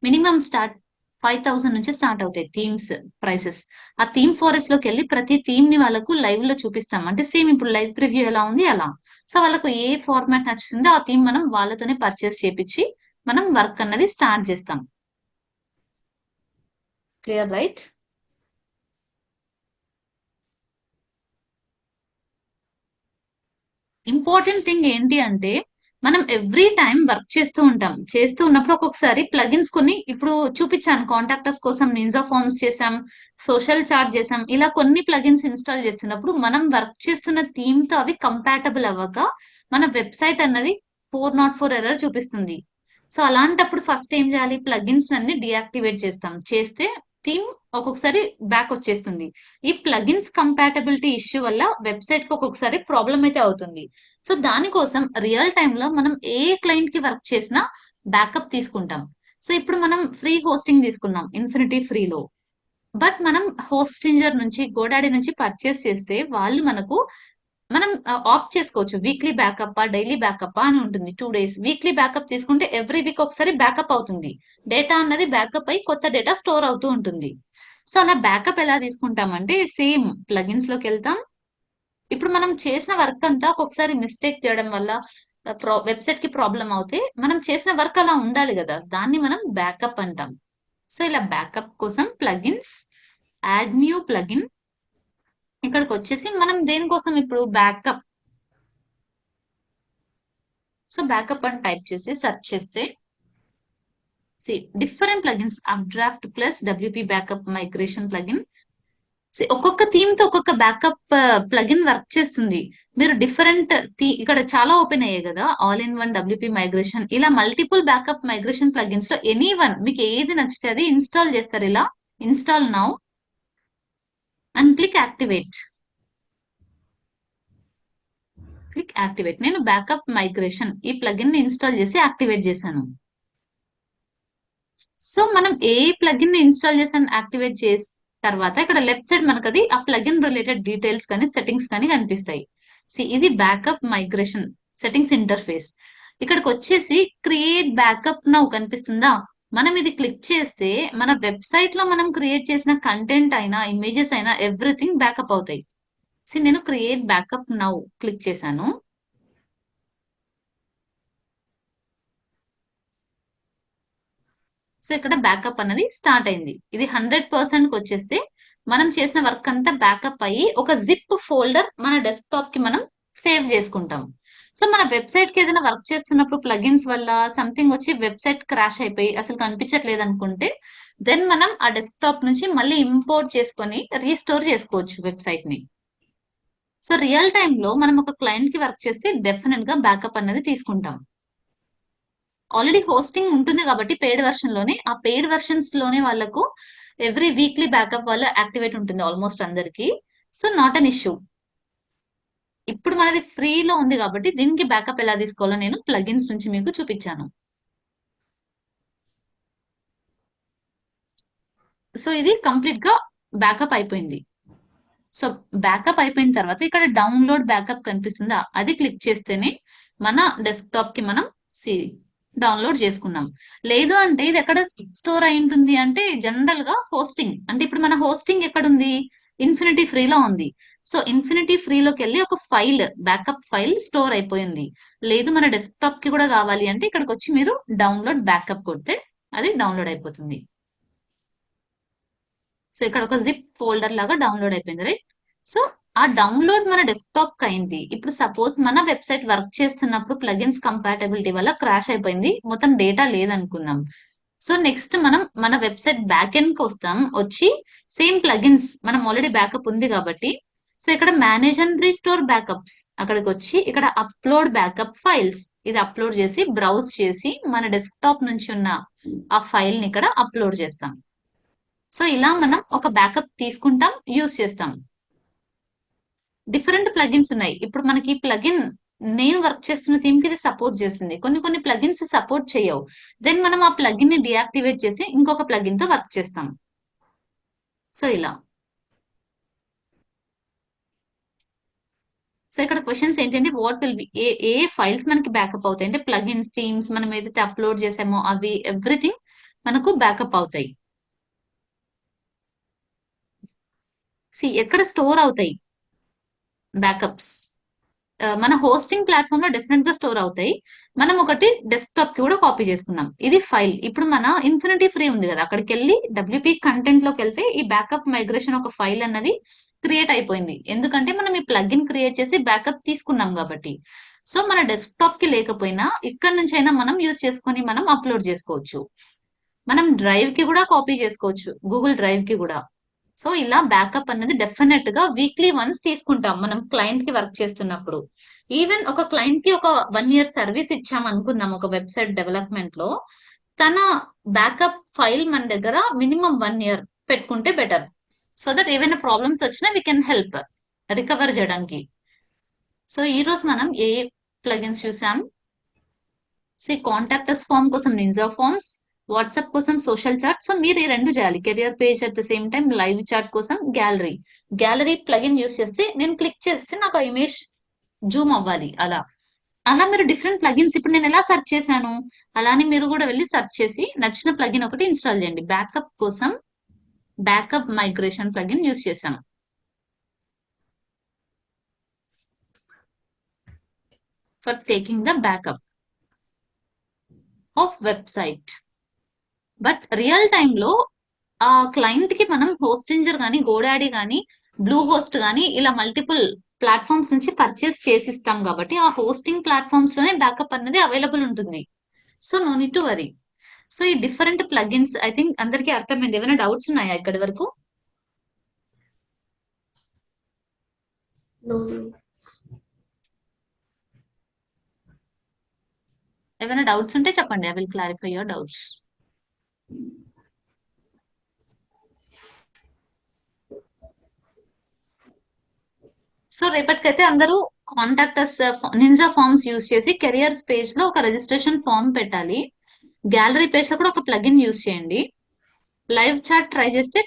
మినిమం స్టార్ట్ 5000 నుంచి స్టార్ట్ అవుతాయి థీమ్స్ ప్రైసెస్. ఆ థీమ్ ఫారెస్ట్ లోకి వెళ్ళి ప్రతి థీమ్ ని వాళ్ళకు లైవ్ లో చూపిస్తాం. అంటే సేమ్ ఇప్పుడు లైవ్ ప్రివ్యూ ఎలా ఉంది అలా. సో వాళ్ళకు ఏ ఫార్మాట్ నచ్చుతుందో ఆ థీమ్ మనం వాళ్ళతోనే పర్చేస్ చేపించి మనం వర్క్ అన్నది స్టార్ట్ చేస్తాం. Clear right? ఇంపార్టెంట్ థింగ్ ఏంటి అంటే మనం ఎవ్రీ టైం వర్క్ చేస్తూ ఉంటాం. చేస్తూ ఉన్నప్పుడు ఒక్కొక్కసారి ప్లగిన్స్ కొన్ని ఇప్పుడు చూపించాను. కాంటాక్టర్స్ కోసం నింజా ఫార్మ్స్ చేసాం, సోషల్ చార్ట్ చేసాం. ఇలా కొన్ని ప్లగిన్స్ ఇన్స్టాల్ చేస్తున్నప్పుడు మనం వర్క్ చేస్తున్న థీమ్ తో అవి కంపాటబుల్ అవ్వక మన వెబ్సైట్ అన్నది 404 ఎర్రర్ చూపిస్తుంది. సో అలాంటప్పుడు ఫస్ట్ ఏం చేయాలి? ప్లగిన్స్ అన్ని డియాక్టివేట్ చేస్తాం. చేస్తే థీమ్ ఒక్కొక్కసారి బ్యాక్ వచ్చేస్తుంది. ఈ ప్లగిన్స్ కంపాటబిలిటీ ఇష్యూ వల్ల వెబ్సైట్ కి ఒక్కొక్కసారి ప్రాబ్లం అయితే అవుతుంది. సో దానికోసం రియల్ టైమ్ లో మనం ఏ క్లయింట్ కి వర్క్ చేసినా బ్యాకప్ తీసుకుంటాం. సో ఇప్పుడు మనం ఫ్రీ హోస్టింగ్ తీసుకున్నాం ఇన్ఫినిటీ ఫ్రీలో. బట్ మనం హోస్టింజర్ నుంచి గోడాడీ నుంచి పర్చేస్ చేస్తే వాళ్ళు మనకు మనం ఆప్ట్ చేసుకోవచ్చు. వీక్లీ బ్యాకప్ డైలీ బ్యాకప్ అని ఉంటుంది. 2 days వీక్లీ బ్యాకప్ తీసుకుంటే ఎవ్రీ వీక్ ఒకసారి బ్యాకప్ అవుతుంది. డేటా అన్నది బ్యాకప్ అయి కొత్త డేటా స్టోర్ అవుతూ ఉంటుంది. సో అలా బ్యాకప్ ఎలా తీసుకుంటామంటే సేమ్ ప్లగిన్స్ లోకి వెళ్తాం. ఇప్పుడు మనం చేసిన వర్క్ అంతా ఒక్కొక్కసారి మిస్టేక్ చేయడం వల్ల వెబ్సైట్ కి ప్రాబ్లం అవుతే మనం చేసిన వర్క్ అలా ఉండాలి కదా, దాన్ని మనం బ్యాకప్ అంటాం. సో ఇలా బ్యాకప్ కోసం ప్లగిన్స్, యాడ్ న్యూ ప్లగిన్. ఇక్కడికి వచ్చేసి మనం దేనికోసం ఇప్పుడు బ్యాకప్. సో బ్యాకప్ అని టైప్ చేసి సెర్చ్ చేస్తే different plugins up draft plus WP backup migration plugin. ఒక్కొక్క థీమ్ తో ఒక్కొక్క బ్యాకప్ ప్లగిన్ వర్క్ చేస్తుంది. మీరు డిఫరెంట్ ఇక్కడ చాలా ఓపెన్ అయ్యాయి కదా, all in one WP migration, ఇలా మల్టిపుల్ బ్యాకప్ మైగ్రేషన్ ప్లగిన్స్ లో ఎనీ వన్ మీకు ఏది నచ్చితే అది ఇన్స్టాల్ చేస్తారు. ఇలా install now and click activate. Click activate. నేను బ్యాకప్ మైగ్రేషన్ ఈ ప్లగిన్ ని ఇన్స్టాల్ చేసి యాక్టివేట్ చేశాను. సో మనం ఏ ప్లగిన్ ని ఇన్స్టాల్ చేసాను యాక్టివేట్ చేసి తర్వాత ఇక్కడ లెఫ్ట్ సైడ్ మనకు అది ఆ ప్లగిన్ రిలేటెడ్ డీటెయిల్స్ కానీ సెట్టింగ్స్ కానీ కనిపిస్తాయి. ఇది బ్యాకప్ మైగ్రేషన్ సెట్టింగ్స్ ఇంటర్ఫేస్. ఇక్కడికి వచ్చేసి క్రియేట్ బ్యాకప్ నౌ కనిపిస్తుందా? మనం ఇది క్లిక్ చేస్తే మన వెబ్సైట్ లో మనం క్రియేట్ చేసిన కంటెంట్ అయినా ఇమేజెస్ అయినా ఎవ్రీథింగ్ బ్యాకప్ అవుతాయి. నేను క్రియేట్ బ్యాకప్ నౌ క్లిక్ చేశాను. సో ఇక్కడ బ్యాకప్ అనేది స్టార్ట్ అయింది. ఇది 100% కి వచ్చేస్తే మనం చేసిన వర్క్ అంతా బ్యాకప్ అయ్యి ఒక జిప్ ఫోల్డర్ మన డెస్క్టాప్ కి మనం సేవ్ చేసుకుంటాం. సో మన వెబ్సైట్ కి ఏదైనా వర్క్ చేస్తున్నప్పుడు ప్లగిన్స్ వల్ల సంథింగ్ వచ్చి వెబ్సైట్ క్రాష్ అయిపోయి అసలు కనిపించట్లేదు అనుకుంటే దెన్ మనం ఆ డెస్క్టాప్ నుంచి మళ్ళీ ఇంపోర్ట్ చేసుకొని రీస్టోర్ చేసుకోవచ్చు వెబ్సైట్ ని. సో రియల్ టైమ్ లో మనం ఒక క్లయింట్ కి వర్క్ చేస్తే డెఫినెట్ గా బ్యాకప్ అనేది తీసుకుంటాం. ఆల్రెడీ హోస్టింగ్ ఉంటుంది కాబట్టి పెయిడ్ వెర్షన్ లోనే, ఆ పెయిడ్ వెర్షన్స్ లోనే వాళ్ళకు ఎవ్రీ వీక్లీ బ్యాకప్ వల్ల యాక్టివేట్ ఉంటుంది ఆల్మోస్ట్ అందరికి. So not an issue. ఇప్పుడు మనది ఫ్రీలో ఉంది కాబట్టి దీనికి బ్యాకప్ ఎలా తీసుకోవాలో నేను ప్లగిన్స్ నుంచి మీకు చూపించాను. సో ఇది కంప్లీట్ గా బ్యాకప్ అయిపోయింది. సో బ్యాకప్ అయిపోయిన తర్వాత ఇక్కడ డౌన్లోడ్ బ్యాకప్ కనిపిస్తుందా, అది క్లిక్ చేస్తేనే మన డెస్క్టాప్ కి మనం డౌన్లోడ్ చేసుకున్నాం. లేదు అంటే ఇది ఎక్కడ స్టోర్ అయి ఉంటుంది అంటే జనరల్ గా హోస్టింగ్ అంటే ఇప్పుడు మన హోస్టింగ్ ఎక్కడ ఉంది? ఇన్ఫినిటీ ఫ్రీలో ఉంది. సో ఇన్ఫినిటీ ఫ్రీలోకి వెళ్ళి ఒక ఫైల్ బ్యాకప్ ఫైల్ స్టోర్ అయిపోయింది. లేదు మన డెస్క్టాప్ కి కూడా కావాలి అంటే ఇక్కడికి వచ్చి మీరు డౌన్లోడ్ బ్యాకప్ కొడితే అది డౌన్లోడ్ అయిపోతుంది. సో ఇక్కడ ఒక జిప్ ఫోల్డర్ లాగా డౌన్లోడ్ అయిపోయింది, రైట్? సో ఆ డౌన్లోడ్ మన డెస్క్టాప్ కి అయింది. ఇప్పుడు సపోజ్ మన వెబ్సైట్ వర్క్ చేస్తున్నప్పుడు ప్లగిన్స్ కంపాటబిలిటీ వల్ల క్రాష్ అయిపోయింది, మొత్తం డేటా లేదనుకుందాం. సో నెక్స్ట్ మనం మన వెబ్సైట్ బ్యాక్ ఎండ్ కి వస్తాం. వచ్చి సేమ్ ప్లగిన్స్ మనం ఆల్రెడీ బ్యాకప్ ఉంది కాబట్టి సో ఇక్కడ మేనేజ్ అండ్ రీస్టోర్ బ్యాకప్స్ అక్కడికి వచ్చి ఇక్కడ అప్లోడ్ బ్యాకప్ ఫైల్స్ ఇది అప్లోడ్ చేసి బ్రౌజ్ చేసి మన డెస్క్టాప్ నుంచి ఉన్న ఆ ఫైల్ ని ఇక్కడ అప్లోడ్ చేస్తాం. సో ఇలా మనం ఒక బ్యాకప్ తీసుకుంటాం, యూజ్ చేస్తాం. డిఫరెంట్ ప్లగిన్స్ ఉన్నాయి. ఇప్పుడు మనకి ప్లగిన్ నేను వర్క్ చేస్తున్న థీమ్ కి ఇది సపోర్ట్ చేస్తుంది, కొన్ని కొన్ని ప్లగిన్స్ సపోర్ట్ చేయవు. దెన్ మనం ఆ ప్లగిన్ ని డియాక్టివేట్ చేసి ఇంకొక ప్లగిన్ తో వర్క్ చేస్తాం. సో ఇలా. సో ఇక్కడ క్వశ్చన్స్ ఏంటంటే what will be A A files మనకి బ్యాకప్ అవుతాయి అంటే ప్లగిన్స్, థీమ్స్ మనం ఏదైతే అప్లోడ్ చేసామో అవి ఎవ్రీథింగ్ మనకు బ్యాకప్ అవుతాయి. ఎక్కడ స్టోర్ అవుతాయి బ్యాకప్స్? మన హోస్టింగ్ ప్లాట్ఫామ్ లో డెఫినెట్ గా స్టోర్ అవుతాయి. మనం ఒకటి డెస్క్టాప్ కి కూడా కాపీ చేసుకున్నాం. ఇది ఫైల్. ఇప్పుడు మన ఇన్ఫినిటీ ఫ్రీ ఉంది కదా, అక్కడికి వెళ్ళి డబ్ల్యూపీ కంటెంట్ లోకి వెళ్తే ఈ బ్యాకప్ మైగ్రేషన్ ఒక ఫైల్ అన్నది క్రియేట్ అయిపోయింది. ఎందుకంటే మనం ఈ ప్లగిన్ క్రియేట్ చేసి బ్యాకప్ తీసుకున్నాం కాబట్టి. సో మన డెస్క్టాప్ కి లేకపోయినా ఇక్కడ నుంచి అయినా మనం యూజ్ చేసుకొని మనం అప్లోడ్ చేసుకోవచ్చు. మనం డ్రైవ్ కి కూడా కాపీ చేసుకోవచ్చు, గూగుల్ డ్రైవ్ కి కూడా. సో ఇలా బ్యాకప్ అనేది డెఫినెట్ గా వీక్లీ వన్స్ తీసుకుంటాం మనం క్లయింట్ కి వర్క్ చేస్తున్నప్పుడు. ఈవెన్ ఒక క్లయింట్ కి ఒక 1 year సర్వీస్ ఇచ్చాం అనుకుందాం ఒక వెబ్సైట్ డెవలప్మెంట్ లో, తన బ్యాకప్ ఫైల్ మన దగ్గర మినిమం 1 year పెట్టుకుంటే బెటర్. సో దట్ ఏవైనా ప్రాబ్లమ్స్ వచ్చినా వీ కెన్ హెల్ప్ రికవర్ చేయడానికి. సో ఈ రోజు మనం ఏ ప్లగిన్స్ చూసాం? కాంటాక్ట్ అస్ ఫామ్ కోసం నింజా ఫార్మ్స్, వాట్సాప్ కోసం సోషల్ చాట్. సో మీరు ఈ రెండు చేయాలి, career page at the same time live chat కోసం గ్యాలరీ. గ్యాలరీ ప్లగిన్ యూస్ చేస్తే నేను క్లిక్ చేస్తే నాకు ఆ ఇమేజ్ జూమ్ అవ్వాలి. అలా అలా మీరు డిఫరెంట్ ప్లగిన్స్ ఇప్పుడు నేను ఎలా సెర్చ్ చేశాను, అలానే మీరు కూడా వెళ్ళి సెర్చ్ చేసి నచ్చిన ప్లగిన్ ఒకటి ఇన్స్టాల్ చేయండి. బ్యాకప్ కోసం బ్యాకప్ మైగ్రేషన్ ప్లగిన్ యూస్ చేశాం for taking the backup of website. But real time లో ఆ క్లయింట్ కి మనం హోస్టింజర్ గానీ, గోడాడీ గానీ, బ్లూ హోస్ట్ గానీ ఇలా మల్టిపుల్ ప్లాట్ఫామ్స్ నుంచి పర్చేస్ చేసిస్తాం కాబట్టి ఆ హోస్టింగ్ ప్లాట్ఫామ్స్ లోనే బ్యాకప్ అనేది అవైలబుల్ ఉంటుంది. So no need to worry. So ఈ డిఫరెంట్ ప్లగిన్స్ ఐ థింక్ అందరికీ అర్థమైంది. ఏమైనా డౌట్స్ ఉన్నాయా ఇక్కడి వరకు? No. ఏమైనా డౌట్స్ ఉంటే చెప్పండి, I will clarify your doubts. So రేపటికైతే అందరూ contact us Ninja Forms use చేసి కెరియర్స్ పేజ్ లో ఒక రిజిస్ట్రేషన్ ఫామ్ పెట్టాలి. గ్యాలరీ పేజ్ లో కూడా ఒక ప్లగిన్ యూస్ చేయండి. లైవ్ చాట్ ట్రై చేస్తే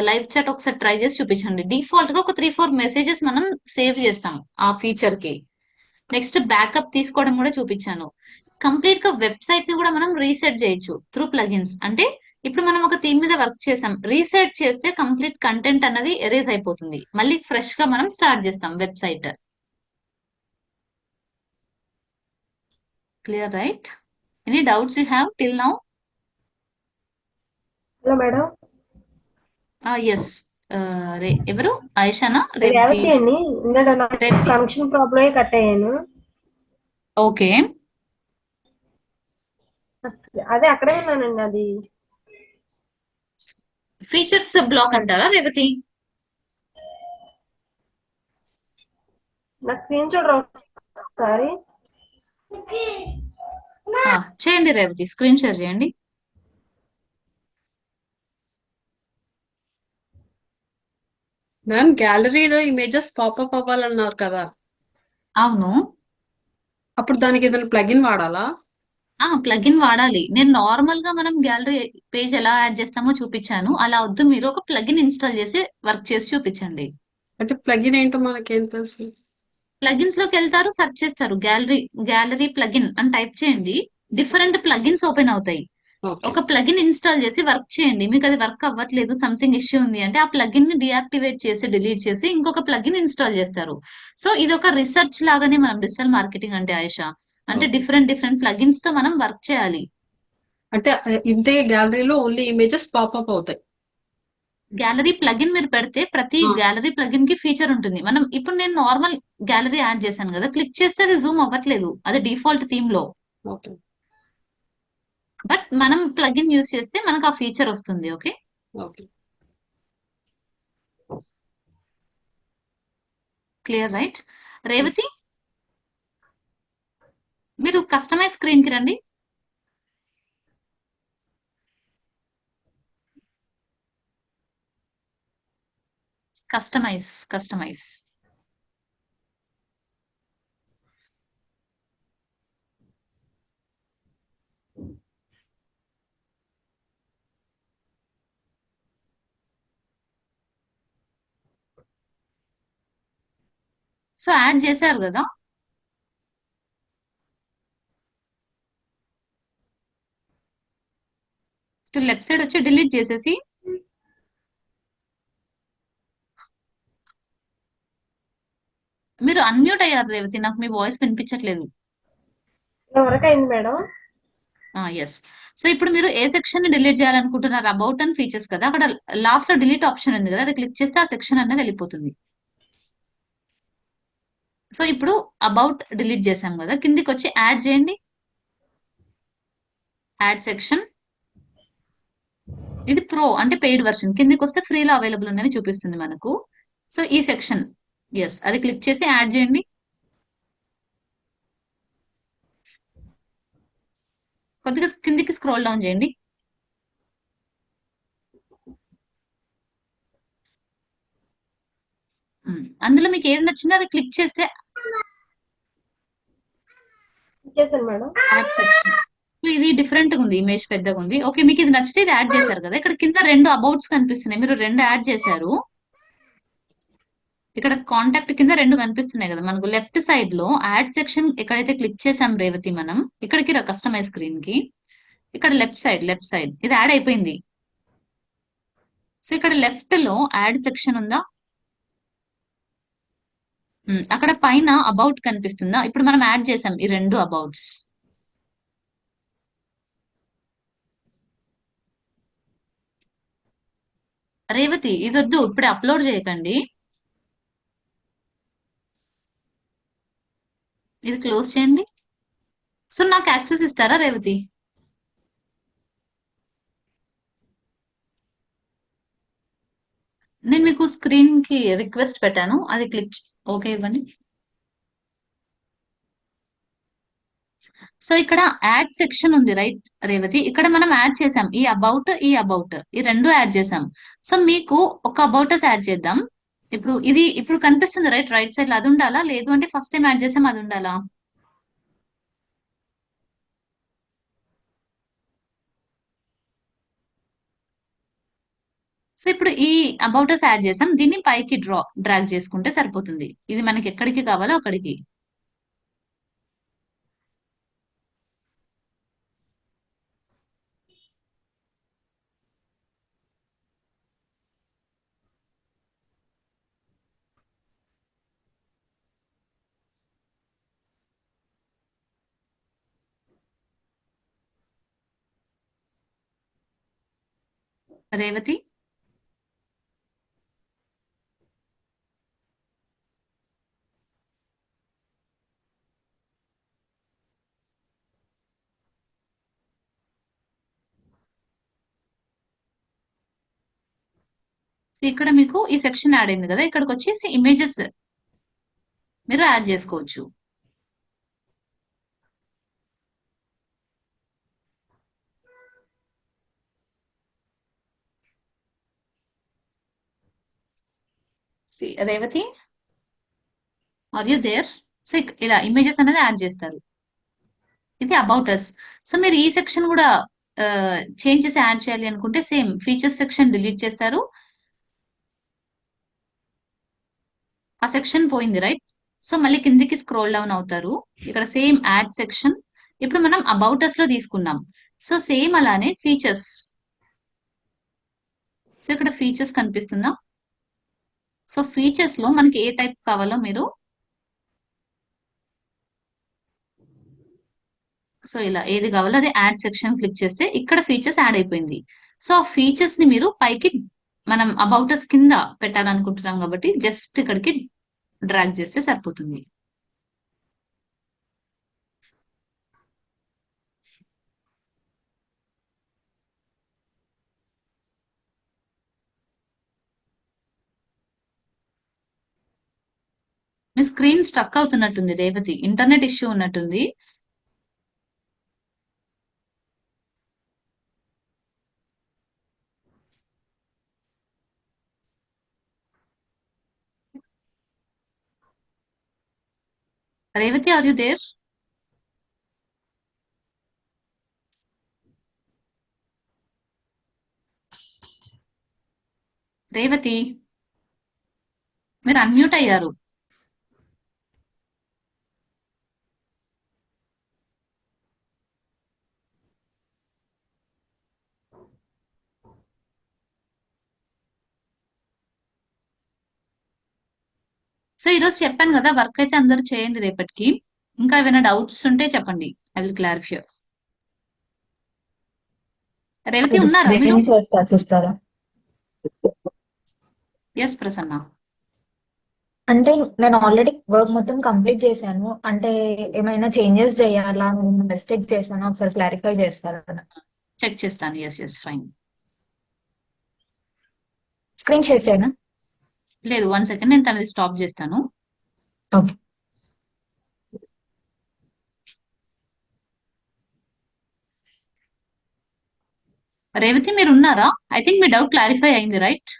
లైవ్ చాట్ ఒకసారి ట్రై చేసి చూపించండి. డిఫాల్ట్ గా ఒక 3-4 మెసేజెస్ మనం సేవ్ చేస్తాం ఆ ఫీచర్ కి. నెక్స్ట్ బ్యాకప్ తీసుకోవడం కూడా చూపించాను. కంప్లీట్ గా వెబ్సైట్ ని కూడా మనం రీసెట్ చేయొచ్చు త్రూ ప్లగిన్స్. అంటే ఇప్పుడు మనం ఒక థీమ్ మీద వర్క్ చేసాం, రీసెట్ చేస్తే కంప్లీట్ కంటెంట్ అన్నది ఎరేజ్ అయిపోతుంది. మళ్ళీ ఫ్రెష్ గా మనం స్టార్ట్ చేస్తాం website. Clear right? Any doubts you have till now? Hello madam, yes. ఎవరు? ఆయిషానా? రేవతి? రేవతి అండి. ఇందాక నాకు రేవతి. కనెక్షన్ ప్రాబ్లమే కట్ అయ్యాను. ఓకే. అదే అక్కడే ఉన్నానండి. అది ఫీచర్స్ బ్లాక్ అంటారా రేవతి? నా స్క్రీన్ షాట్ ఒకసారి. చేయండి రేవతి, స్క్రీన్ షేర్ చేయండి. మ్యామ్ గ్యాలరీలో ఇమేజెస్ పాపప్ అవ్వాలన్నారు కదా, అవును. అప్పుడు దానికి ఏదైనా ప్లగిన్ వాడాలా? ప్లగిన్ వాడాలి. నేను నార్మల్ గా మనం గ్యాలరీ పేజ్ ఎలా యాడ్ చేస్తామో చూపించాను. అలా వద్దు, మీరు ఒక ప్లగిన్ ఇన్స్టాల్ చేసి వర్క్ చేసి చూపించండి. అంటే ప్లగిన్ ఏంటో మనకేం తెలుసు? ప్లగిన్స్ లోకి వెళ్తారు, సెర్చ్ చేస్తారు, గ్యాలరీ ప్లగిన్ అని టైప్ చేయండి. డిఫరెంట్ ప్లగిన్స్ ఓపెన్ అవుతాయి. ఓకే. ఒక ప్లగిన్ ఇన్స్టాల్ చేసి వర్క్ చేయండి. మీకు అది వర్క్ అవ్వట్లేదు, సంథింగ్ ఇష్యూ ఉంది అంటే ఆ ప్లగిన్ ని డియాక్టివేట్ చేసి డిలీట్ చేసి ఇంకొక ప్లగిన్ ఇన్స్టాల్ చేస్తారు. సో ఇది ఒక రీసెర్చ్ లాగానే మనం డిజిటల్ మార్కెటింగ్ అంటే ఆయేషా. అంటే ఓకే. డిఫరెంట్ ప్లగిన్స్ తో మనం వర్క్ చేయాలి. అంటే ఇంతే గ్యాలరీలో ఓన్లీ ఇమేజెస్ పాపప్ అవుతాయి. గ్యాలరీ ప్లగిన్ మీరు పెడితే ప్రతి ఆ, గ్యాలరీ ప్లగిన్ కి ఫీచర్ ఉంటుంది. మనం ఇప్పుడు నేను నార్మల్ గ్యాలరీ యాడ్ చేశాను కదా, క్లిక్ చేస్తే అది జూమ్ అవ్వట్లేదు, అది డిఫాల్ట్ థీమ్ లో. ఓకే. బట్ మనం ప్లగిన్ యూస్ చేస్తే మనకు ఆ ఫీచర్ వస్తుంది. Okay, okay. Clear right? Revathi, మీరు కస్టమైజ్ స్క్రీన్ కి రండి. కస్టమైజ్. సో యాడ్ చేశారు కదా. లెఫ్ట్ సైడ్ వచ్చి డిలీట్ చేసేసి మీరు అన్మ్యూట్ అయ్యారు రేవతి, నాకు మీ వాయిస్ వినిపించట్లేదు. ఎవరికి అయింది మేడం? ఎస్. సో ఇప్పుడు మీరు ఏ సెక్షన్ ని డిలీట్ చేయాలనుకుంటున్నారు? అబౌట్ అండ్ ఫీచర్స్ కదా, అక్కడ లాస్ట్ లో డిలీట్ ఆప్షన్ ఉంది కదా, అది క్లిక్ చేస్తే ఆ సెక్షన్ అనేది వెళ్ళిపోతుంది. సో ఇప్పుడు అబౌట్ డిలీట్ చేసాం కదా, కిందికి వచ్చి యాడ్ చేయండి, యాడ్ సెక్షన్. ఇది ప్రో అంటే పెయిడ్ వర్షన్, కిందికి వస్తే ఫ్రీలో అవైలబుల్ ఉన్నవి చూపిస్తుంది మనకు. సో ఈ సెక్షన్, ఎస్, అది క్లిక్ చేసి యాడ్ చేయండి. కొద్దిగా కిందికి స్క్రోల్ డౌన్ చేయండి. అందులో మీకు ఏది నచ్చిందో అది క్లిక్ చేస్తే ఇచ్చేసాను మేడం. Add section. ఇది డిఫరెంట్ గా ఉంది, ఇమేజ్ పెద్దగా ఉంది. ఓకే, మీకు ఇది నచ్చితే ఇది యాడ్ చేశారు కదా, ఇక్కడ కింద రెండు అబౌట్స్ కనిపిస్తున్నాయి, మీరు రెండు యాడ్ చేశారు. ఇక్కడ కాంటాక్ట్ కింద రెండు కనిపిస్తున్నాయి కదా మనకు, లెఫ్ట్ సైడ్ లో యాడ్ సెక్షన్ ఎక్కడైతే క్లిక్ చేసాం రేవతి మనం, ఇక్కడికి రా కస్టమైజ్ స్క్రీన్ కి. ఇక్కడ లెఫ్ట్ సైడ్ ఇది యాడ్ అయిపోయింది. సో ఇక్కడ లెఫ్ట్ లో యాడ్ సెక్షన్ ఉందా? అక్కడ పైన అబౌట్ కనిపిస్తుందా? ఇప్పుడు మనం యాడ్ చేసాం ఈ రెండు అబౌట్స్. రేవతి ఇది వద్దు, ఇప్పుడే అప్లోడ్ చేయకండి, ఇది క్లోజ్ చేయండి. సో నాకు యాక్సెస్ ఇస్తారా రేవతి? నేను మీకు స్క్రీన్ కి రిక్వెస్ట్ పెట్టాను, అది క్లిక్ ఓకే ఇవ్వండి. సో ఇక్కడ యాడ్ సెక్షన్ ఉంది రైట్ రేవతి, ఇక్కడ మనం యాడ్ చేసాం ఈ అబౌట్ ఈ రెండు యాడ్ చేసాం. సో మీకు ఒక అబౌటస్ యాడ్ చేద్దాం. ఇప్పుడు కనిపిస్తుంది రైట్ సైడ్ లో, అది ఉండాలా? లేదు అంటే ఫస్ట్ టైం యాడ్ చేసాం అది ఉండాలా? సో ఇప్పుడు ఈ అబౌటస్ యాడ్ చేసాం, దీన్ని పైకి డ్రాగ్ చేసుకుంటే సరిపోతుంది. ఇది మనకి ఎక్కడికి కావాలో అక్కడికి. రేవతి సో ఇక్కడ మీకు ఈ సెక్షన్ యాడ్ అయింది కదా, ఇక్కడికి వచ్చేసి ఇమేజెస్ మీరు యాడ్ చేసుకోవచ్చు. Revathi, are you there? So ఇలా ఇమేజెస్ అనేది యాడ్ చేస్తారు. ఇది అబౌట్ అస్. సో మీరు ఈ సెక్షన్ కూడా చేంజ్ చేసి యాడ్ చేయాలి అనుకుంటే సేమ్ ఫీచర్స్ సెక్షన్ డిలీట్ చేస్తారు, ఆ సెక్షన్ పోయింది రైట్. సో మళ్ళీ కిందికి స్క్రోల్ డౌన్ అవుతారు, ఇక్కడ సేమ్ యాడ్ సెక్షన్. ఇప్పుడు మనం అబౌట్ అస్ లో తీసుకున్నాం, సో సేమ్ అలానే ఫీచర్స్. సో ఇక్కడ ఫీచర్స్ కనిపిస్తుందా? సో ఫీచర్స్ లో మనకి ఏ టైప్ కావాలో మీరు, సో ఇలా ఏది కావాలో అది యాడ్ సెక్షన్ క్లిక్ చేస్తే ఇక్కడ ఫీచర్స్ యాడ్ అయిపోయింది. సో ఆ ఫీచర్స్ ని మీరు పైకి మనం అబౌటస్ కింద పెట్టాలనుకుంటున్నాం కాబట్టి జస్ట్ ఇక్కడికి డ్రాగ్ చేస్తే సరిపోతుంది. మీ స్క్రీన్ స్ట్రక్ అవుతున్నట్టుంది రేవతి, ఇంటర్నెట్ ఇష్యూ ఉన్నట్టుంది. Revathi, are you there? Revathi, మీరు అన్మ్యూట్ అయ్యారు. సో ఈరోజు చెప్పాను కదా, వర్క్ అయితే అందరూ చేయండి రేపటికి. ఇంకా ఏమైనా డౌట్స్ ఉంటే చెప్పండి, ఐ విల్ క్లారిఫై. రేవతి ఇది ఉన్నారా మీరు? స్క్రీన్ చేస్తా చూస్తారా? ఎస్ ప్రసన్న. అంటే నేను ఆల్రెడీ వర్క్ మొత్తం కంప్లీట్ చేశాను. అంటే ఏమైనా చేంజెస్ చేయాలా, మిస్టేక్ చేశాను ఒకసారి క్లారిఫై చేస్తారా? చెక్ చేస్తాను. Yes yes fine. స్క్రీన్ చేసాను. లేదు, 1 సెకండ్, నేను తనది స్టాప్ చేస్తాను. ఓకే. రేవతి మీరు ఉన్నారా? ఐ థింక్ మీ డౌట్ క్లారిఫై అయింది, right?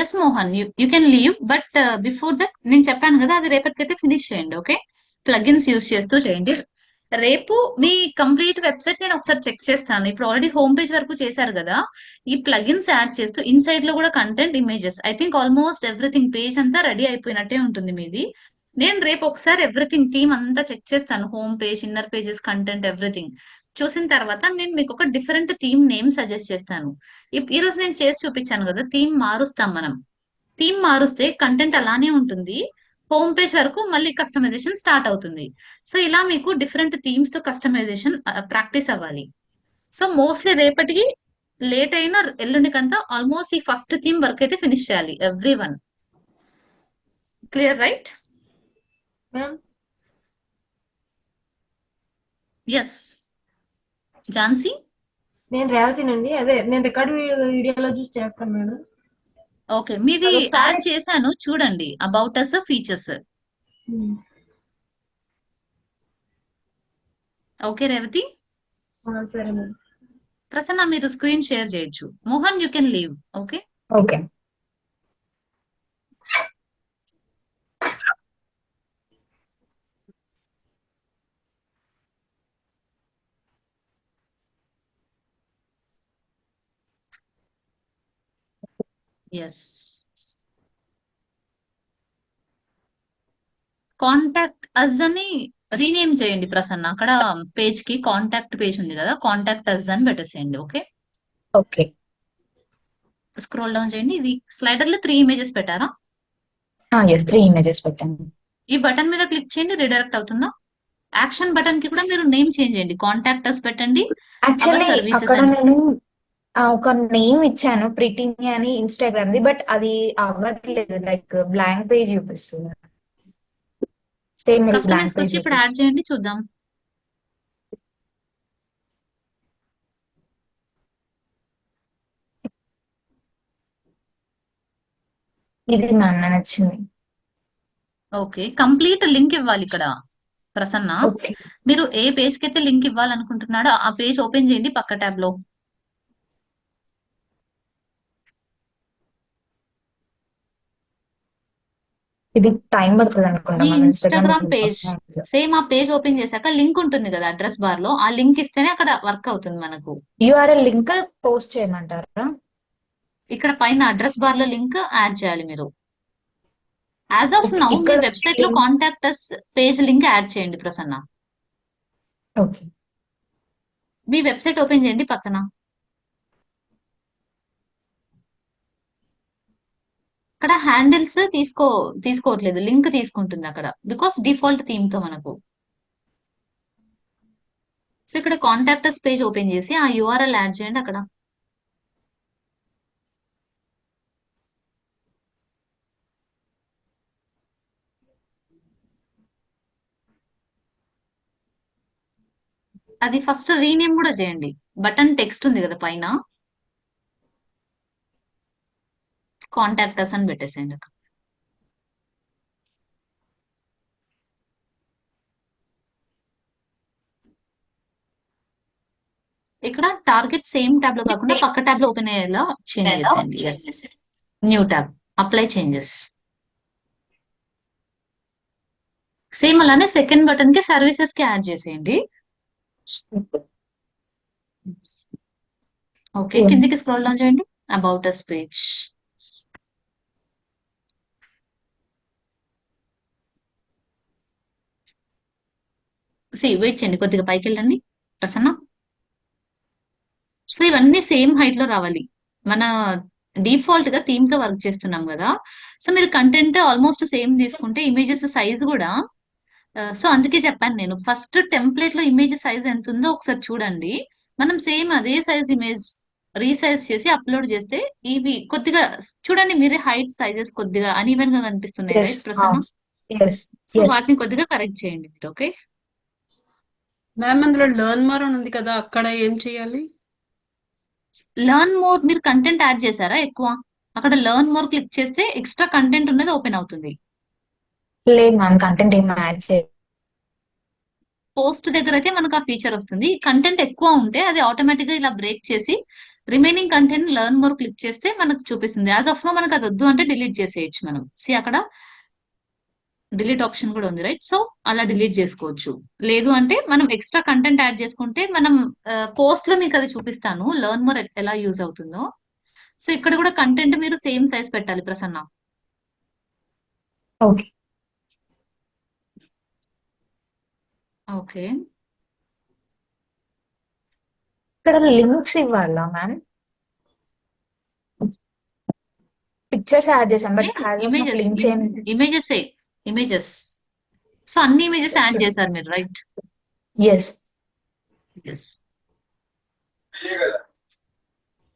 Yes Mohan, you can leave, but before that నేను చెప్పాను కదా, అది రేపటికైతే ఫినిష్ చేయండి. ఓకే, ప్లగిన్స్ యూస్ చేస్తూ చేయండి. రేపు మీ కంప్లీట్ వెబ్సైట్ నేను ఒకసారి చెక్ చేస్తాను. ఇప్పుడు ఆల్రెడీ హోమ్ పేజ్ వరకు చేశారు కదా, ఈ ప్లగిన్స్ యాడ్ చేస్తూ ఇన్సైడ్ లో కూడా content, images, I think almost everything page అంతా రెడీ అయిపోయినట్టే ఉంటుంది మీది. నేను రేపు ఒకసారి ఎవ్రీథింగ్ థీమ్ అంతా చెక్ చేస్తాను, home page, inner pages, content, everything చూసిన తర్వాత నేను మీకు ఒక డిఫరెంట్ థీమ్ నేమ్ సజెస్ట్ చేస్తాను. ఈ రోజు నేను చేసి చూపించాను కదా, థీమ్ మారుస్తాం మనం. థీమ్ మారుస్తే కంటెంట్ అలానే ఉంటుంది, హోమ్ పేజ్ వరకు మళ్ళీ కస్టమైజేషన్ స్టార్ట్ అవుతుంది. సో ఇలా మీకు డిఫరెంట్ థీమ్స్ తో కస్టమైజేషన్ ప్రాక్టీస్ అవ్వాలి. సో మోస్ట్లీ రేపటికి లేట్ అయినా ఎల్లుండికంతా ఆల్మోస్ట్ ఈ ఫస్ట్ థీమ్ వర్క్ అయితే ఫినిష్ చేయాలి everyone. Clear, right? Ma'am yes Jhansi. నేను రేవతినండి. అదే నేను రికార్డ్ వీడియోలో చూసి చేస్తాను మేడం. ఓకే, మీది అదొకసారి యాడ్ చేశాను చూడండి, about us, features. Okay Revathi. సరే మేడం. ప్రసన్న మీరు స్క్రీన్ షేర్ చేయొచ్చు. Mohan you can leave. Okay. Okay. Yes, contact us అని రీనేమ్ చేయండి ప్రసన్న. అక్కడ పేజ్ కి కాంటాక్ట్ పేజ్ ఉంది కదా, కాంటాక్ట్ అస్ అని పెట్టేసేయండి. Okay, okay. స్క్రోల్ డౌన్ చేయండి. ఇది స్లైడర్ లో 3 ఇమేజెస్ పెట్టారా? ఎస్ 3 ఇమేజెస్ పెట్టాను. ఈ బటన్ మీద క్లిక్ చేయండి, రీడైరెక్ట్ అవుతుందా? యాక్షన్ బటన్ కి కూడా మీరు నేమ్ చేంజ్ చేయండి, కాంటాక్ట్ అస్ పెట్టండి, అవర్ యాక్చువల్లీ సర్వీసెస్ అక్కడ అని. నేను ఒక నేమ్ ఇచ్చాను ప్రిటిని అని ఇన్స్టాగ్రామ్ ది, బట్ అది అవ్వట్లేదు. లైక్ బ్లాంక్ పేజ్ చూపిస్తుంది. సేమ్ బ్లాంక్ కస్టమైజ్ కి పేజ్ వచ్చి ఇప్పుడు యాడ్ చూపిస్తుంది. చేయండి, చూద్దాం. ఇది మ్యామ్ నాకు నచ్చింది. ఓకే, కంప్లీట్ లింక్ ఇవ్వాలి ఇక్కడ ప్రసన్న. ఓకే. మీరు ఏ పేజ్ కి అయితే లింక్ ఇవ్వాలనుకుంటున్నాడో ఆ పేజ్ ఓపెన్ చేయండి పక్క ట్యాబ్ లో. ఇది టైం పడుతుంది అనుకుంటా me ma'am. Instagram Instagram page, same ఆ పేజ్ ఓపెన్ చేశాక లింక్ ఉంటుంది కదా అడ్రస్ బార్ లో, ఆ లింక్ ఇస్తేనే అక్కడ వర్క్ అవుతుంది మనకు. యూఆర్ఎల్ లింక్ పోస్ట్ చేయమంటారా? ఇక్కడ పైన అడ్రస్ బార్ లో లింక్ యాడ్ చేయాలి మీరు. As of okay. నౌ మీ ఇక్కడ వెబ్సైట్ లో contact us page link add చేయండి ప్రసన్న. ఓకే. మీ వెబ్సైట్ ఓపెన్ చేయండి పక్కన. అక్కడ హ్యాండిల్స్ తీసుకోవట్లేదు, లింక్ తీసుకుంటుంది అక్కడ, బికాస్ డిఫాల్ట్ థీమ్ తో మనకు. సో ఇక్కడ కాంటాక్ట్ అస్ పేజ్ ఓపెన్ చేసి ఆ యూఆర్ఎల్ యాడ్ చేయండి అక్కడ. అది ఫస్ట్ రీనేమ్ కూడా చేయండి. బటన్ టెక్స్ట్ ఉంది కదా పైన, కాంటాక్ట్ అస్ అని పెట్టేసేయండి అక్కడ. ఇక్కడ టార్గెట్ సేమ్ ట్యాబ్ లో కాకుండా పక్క ట్యాబ్ లో ఓపెన్ అయ్యేలా చేంజ్ చేసేయండి. Yes, new tab, apply changes. Same అలానే సెకండ్ బటన్ కి సర్వీసెస్ కి యాడ్ చేసేయండి. ఓకే, కిందికి స్క్రోల్ డౌన్ చేయండి, అబౌట్ అస్ పేజ్. వెయిట్ చేయండి, కొద్దిగా పైకి వెళ్ళండి ప్రసన్న. సో ఇవన్నీ సేమ్ హైట్ లో రావాలి. మన డిఫాల్ట్ గా థీమ్ తో వర్క్ చేస్తున్నాం కదా. సో మీరు కంటెంట్ ఆల్మోస్ట్ సేమ్ తీసుకుంటే ఇమేజెస్ సైజ్ కూడా సో అందుకే చెప్పాను నేను ఫస్ట్ టెంప్లేట్ లో ఇమేజ్ సైజ్ ఎంత ఉందో ఒకసారి చూడండి. మనం సేమ్ అదే సైజ్ ఇమేజ్ రీసైజ్ చేసి అప్లోడ్ చేస్తే ఇవి కొద్దిగా చూడండి మీరే హైట్ సైజెస్ కొద్దిగా అన్ఈవెన్ గా కనిపిస్తున్నాయి yes right Prasanna. Yes so yes వాటిని కొద్దిగా కరెక్ట్ చేయండి మీరు. ఓకే, మ్యామ్ అందులో లెర్న్ మోర్ అని ఉంది కదా, అక్కడ ఏం చేయాలి? లెర్న్ మోర్ మీరు కంటెంట్ యాడ్ చేశారా ఎక్కువ? అక్కడ లెర్న్ మోర్ క్లిక్ చేస్తే ఎక్స్ట్రా కంటెంట్ ఉన్నది ఓపెన్ అవుతుంది. లేదు మ్యామ్, కంటెంట్ ఏం యాడ్ చేయలేదు. పోస్ట్ దగ్గర అయితే మనకు ఆ ఫీచర్ వస్తుంది. కంటెంట్ ఎక్కువ ఉంటే అది ఆటోమేటిక్ గా ఇలా బ్రేక్ చేసి remaining content learn more click చేస్తే మనకు చూపిస్తుంది. యాజ్ ఆఫ్ నో మనకు అది వద్దు అంటే డిలీట్ చేసేయచ్చు మనం. అక్కడ డిలీట్ ఆప్షన్ కూడా ఉంది రైట్. సో అలా డిలీట్ చేసుకోవచ్చు. లేదు అంటే మనం ఎక్స్ట్రా కంటెంట్ యాడ్ చేసుకుంటే మనం పోస్ట్ లో మీకు అది చూపిస్తాను లెర్న్ మోర్ ఎలా యూజ్ అవుతుందో. సో ఇక్కడ కూడా కంటెంట్ మీరు సేమ్ సైజ్ పెట్టాలి ప్రసన్న. ఓకే. ఓకే, ఇక్కడ లింక్స్ ఇవ్వాలా మ్యామ్? పిక్చర్స్ యాడ్ చేసాం but has of images links ఏం ఇమేజెస్ ఇమేజెస్ సో అన్ని ఇమేజెస్ యాడ్ చేశారు మీరు right. Yes. Yes.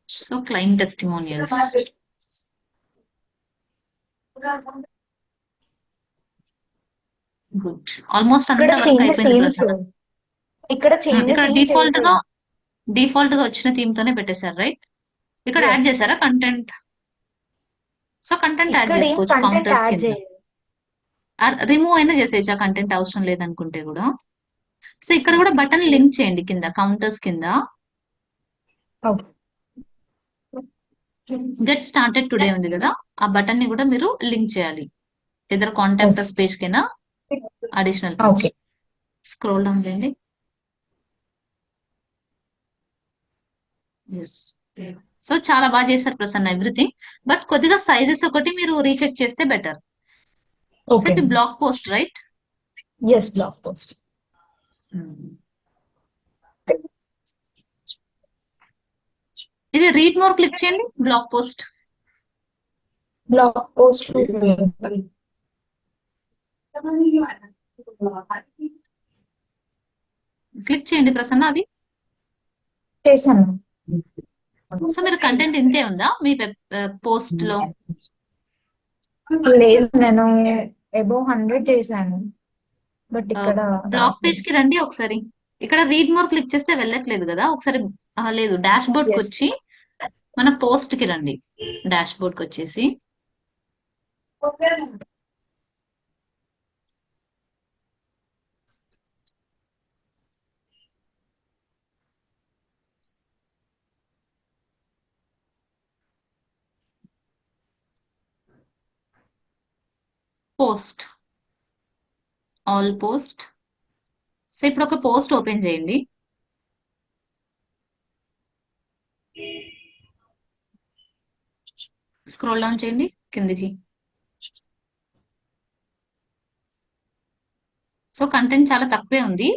So client testimonials good. Almost ఇక్కడ అంతా వర్క్ చేంజెస్ అయిపోయింది ఏం ప్రసన్న. ఇక్కడ చేంజెస్ ఇక్కడ ఏం డిఫాల్ట్ గా చేయలేదు. వచ్చిన థీమ్ తోనే పెట్టేశారు రైట్. ఇక్కడ Yes. యాడ్ చేశారా కంటెంట్? సో కంటెంట్ యాడ్ ఇక్కడ ఏం చేసుకోవచ్చు కంటెంట్ కౌంటర్స్ యాడ్ కింద. చేయలేదు. రిమూవ్ అయినా చేసేయచ్చు ఆ కంటెంట్ అవసరం లేదనుకుంటే కూడా. సో ఇక్కడ కూడా బటన్ లింక్ చేయండి కింద కౌంటర్స్ కింద. ఓకే. గెట్ స్టార్టెడ్ టుడే ఉంది కదా, ఆ బటన్ ని కూడా మీరు లింక్ చేయాలి. ఇద్దరు కాంటాక్టర్స్ పేజ్ కింద additional page. Okay. Scroll down చేయండి. ఎస్. సో చాలా బాగా చేశారు ప్రసన్న ఎవ్రీథింగ్. బట్ కొద్దిగా సైజెస్ ఒకటి మీరు రీచెక్ చేస్తే బెటర్. So okay. ఇది blog post right. Yes, blog post. ఇది రీడ్ మోర్ క్లిక్ చేయండి. Blog post blog post click చేయండి ప్రసన్న. అది చేశాను. సో మీరు కంటెంట్ ఇంతే ఉందా మీ వెబ్ పోస్ట్ లో? లేదు, నేను అబౌవ్ 100 చేశాను బట్ ఇక్కడ బ్లాగ్ పేజ్ కి రండి ఒకసారి. ఇక్కడ రీడ్ మోర్ క్లిక్ చేస్తే వెళ్ళట్లేదు కదా. ఒకసారి లేదు డాష్ బోర్డ్ కి Yes. వచ్చి మన పోస్ట్ కి రండి. డాష్ బోర్డ్ కి వచ్చేసి పోస్ట్ ఆల్ పోస్ట్. సో ఇప్పుడు ఒక పోస్ట్ ఓపెన్ చేయండి. స్క్రోల్ డౌన్ చేయండి కిందికి. సో కంటెంట్ చాలా తక్కువే ఉంది.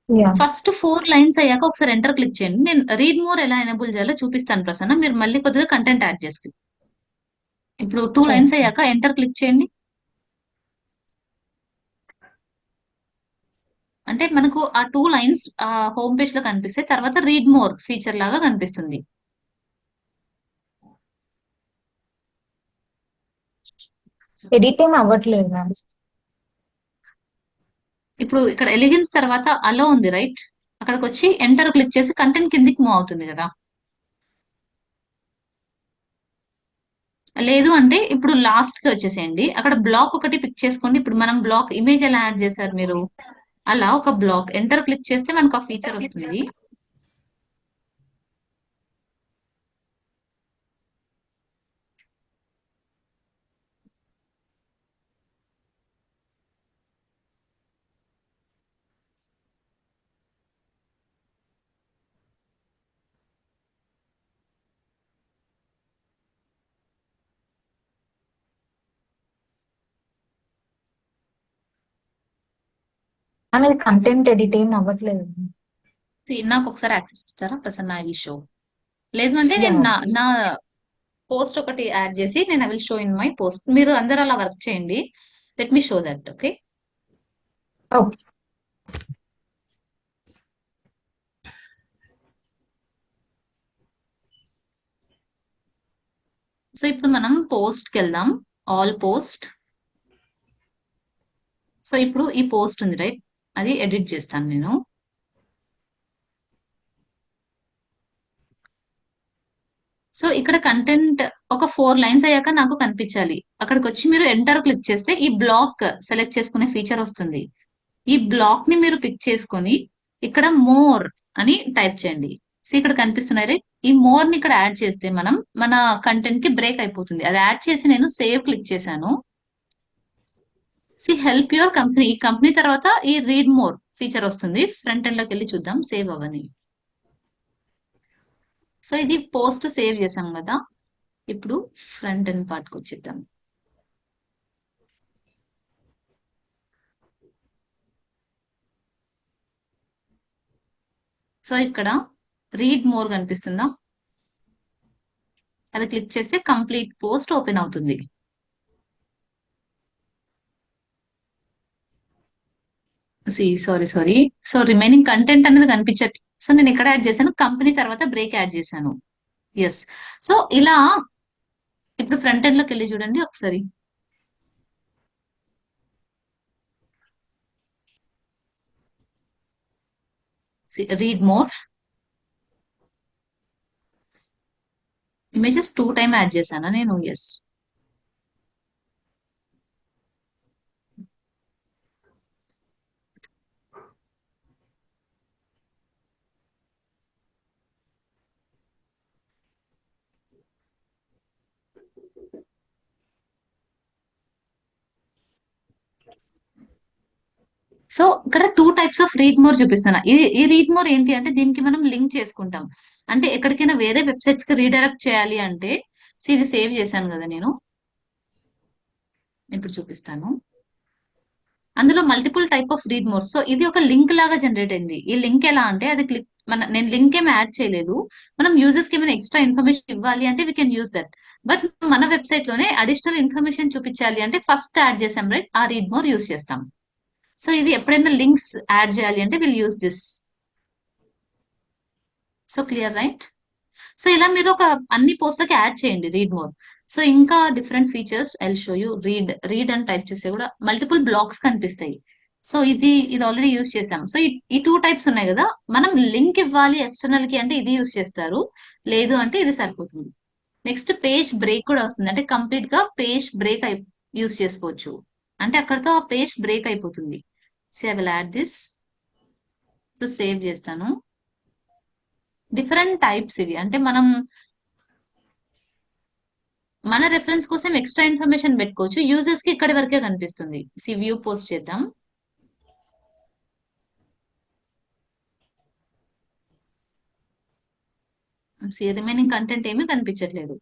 యా. ఫస్ట్ 4 లైన్స్ అయ్యాక ఒకసారి ఎంటర్ క్లిక్ చేయండి. నేను రీడ్ మోర్ ఎలా ఎనేబుల్ చేయాలో చూపిస్తాను ప్రసన్న. మీరు మళ్ళీ కొద్దిగా కంటెంట్ యాడ్ చేసుకోండి. ఇప్పుడు 2 లైన్స్ అయ్యాక ఎంటర్ క్లిక్ చేయండి. అంటే మనకు ఆ 2 లైన్స్ హోమ్ పేజ్ లో కనిపిస్తే తర్వాత రీడ్ మోర్ ఫీచర్ లాగా కనిపిస్తుంది. ఎడిట్ ఏం అవ్వట్లేదు మ్యామ్. ఇప్పుడు ఇక్కడ ఎలిగెన్స్ తర్వాత అలో ఉంది రైట్. అక్కడికి వచ్చి ఎంటర్ క్లిక్ చేసి కంటెంట్ కిందికి మూవ్ అవుతుంది కదా. లేదు అంటే ఇప్పుడు లాస్ట్ కి వచ్చేసేయండి. అక్కడ బ్లాక్ ఒకటి పిక్ చేసుకోండి. ఇప్పుడు మనం బ్లాక్ ఇమేజ్ ఎలా యాడ్ చేశారు మీరు, అలా ఒక బ్లాక్ ఎంటర్ క్లిక్ చేస్తే మనకు ఆ ఫీచర్ వస్తుంది. అనేది కంటెంట్ ఎడిట్ ఏం అవ్వట్లేదు. నాకు ఒకసారి యాక్సెస్ ఇస్తారా ప్రసన్న? I will show. లేదు అంటే యా నేను నా పోస్ట్ ఒకటి యాడ్ చేసి నేను I will show in my post. మీరు అందరు అలా వర్క్ చేయండి. Let me show that. Okay. Okay. So ఇప్పుడు మనం పోస్ట్ కి వెళ్దాం. All post. సో ఇప్పుడు ఈ పోస్ట్ ఉంది రైట్, అది ఎడిట్ చేస్తాను నేను. సో ఇక్కడ కంటెంట్ ఒక 4 లైన్స్ అయ్యాక నాకు కనిపించాలి. అక్కడికి వచ్చి మీరు ఎంటర్ క్లిక్ చేస్తే ఈ బ్లాక్ సెలెక్ట్ చేసుకునే ఫీచర్ వస్తుంది. ఈ బ్లాక్ ని మీరు పిక్ చేసుకొని ఇక్కడ మోర్ అని టైప్ చేయండి. సో ఇక్కడ కనిపిస్తున్నాయి రైట్. ఈ మోర్ ని ఇక్కడ యాడ్ చేస్తే మనం మన కంటెంట్ కి బ్రేక్ అయిపోతుంది. అది యాడ్ చేసి నేను సేవ్ క్లిక్ చేశాను. See help your company. ఈ కంపెనీ తర్వాత ఈ రీడ్ మోర్ ఫీచర్ వస్తుంది. ఫ్రంట్ ఎండ్ లోకి వెళ్ళి చూద్దాం సేవ్ అవని. సో ఇది పోస్ట్ సేవ్ చేసాం కదా. ఇప్పుడు ఫ్రంట్ ఎండ్ పార్ట్కి వచ్చేద్దాం. సో ఇక్కడ రీడ్ మోర్ కనిపిస్తుందా? అది క్లిక్ చేస్తే కంప్లీట్ పోస్ట్ ఓపెన్ అవుతుంది. సారీ. సో రిమైనింగ్ కంటెంట్ అనేది కనిపించట్లేదు. సో నేను ఇక్కడ యాడ్ చేశాను, కంపెనీ తర్వాత బ్రేక్ యాడ్ చేశాను. ఎస్. సో ఇలా ఇప్పుడు ఫ్రంట్ ఎండ్ లోకి వెళ్ళి చూడండి ఒకసారి. Read more images 2 time add చేశానా నేను? ఎస్. సో ఇక్కడ 2 టైప్స్ ఆఫ్ రీడ్ మోర్ చూపిస్తున్నా. ఈ రీడ్ మోర్ ఏంటి అంటే దీనికి మనం లింక్ చేసుకుంటాం. అంటే ఎక్కడికైనా వేరే వెబ్సైట్స్ కి రీడైరెక్ట్ చేయాలి అంటే ఇది సేవ్ చేశాను కదా నేను. ఇప్పుడు చూపిస్తాను. అందులో multiple type of read more. So ఇది ఒక లింక్ లాగా జనరేట్ అయింది. ఈ లింక్ ఎలా అంటే అది క్లిక్ నేను లింక్ ఏమి యాడ్ చేయలేదు. మనం యూజర్స్ కి ఏమైనా ఎక్స్ట్రా ఇన్ఫర్మేషన్ ఇవ్వాలి అంటే we can use that. But మన వెబ్సైట్ లోనే అడిషనల్ ఇన్ఫర్మేషన్ చూపించాలి అంటే ఫస్ట్ యాడ్ చేసాం రైట్, ఆ రీడ్ మోర్ యూజ్ చేస్తాం. సో ఇది ఎప్పుడైనా లింక్స్ యాడ్ చేయాలి అంటే will use this. So clear right. So ఇలా మీరు ఒక అన్ని పోస్ట్లకి యాడ్ చేయండి రీడ్ మోర్. సో ఇంకా different features I show you. Read అని టైప్ చేస్తే కూడా మల్టిపుల్ బ్లాక్స్ కనిపిస్తాయి. సో ఇది ఆల్రెడీ యూజ్ చేసాం. సో ఈ 2 టైప్స్ ఉన్నాయి కదా. మనం లింక్ ఇవ్వాలి ఎక్స్టర్నల్ కి అంటే ఇది యూజ్ చేస్తారు, లేదు అంటే ఇది సరిపోతుంది. నెక్స్ట్ పేజ్ బ్రేక్ కూడా వస్తుంది. అంటే కంప్లీట్ గా పేజ్ బ్రేక్ యూజ్ చేసుకోవచ్చు. అంటే అక్కడతో ఆ పేజ్ బ్రేక్ అయిపోతుంది. So I will add this. ఇప్పుడు సేవ్ చేస్తాను. డిఫరెంట్ టైప్స్ ఇవి. అంటే మనం మన రెఫరెన్స్ కోసం ఎక్స్ట్రా ఇన్ఫర్మేషన్ పెట్టుకోవచ్చు. యూజర్స్ కి ఇక్కడి వరకే కనిపిస్తుంది. వ్యూ పోస్ట్ చేద్దాం. రిమైనింగ్ కంటెంట్ ఏమీ కనిపించట్లేదు.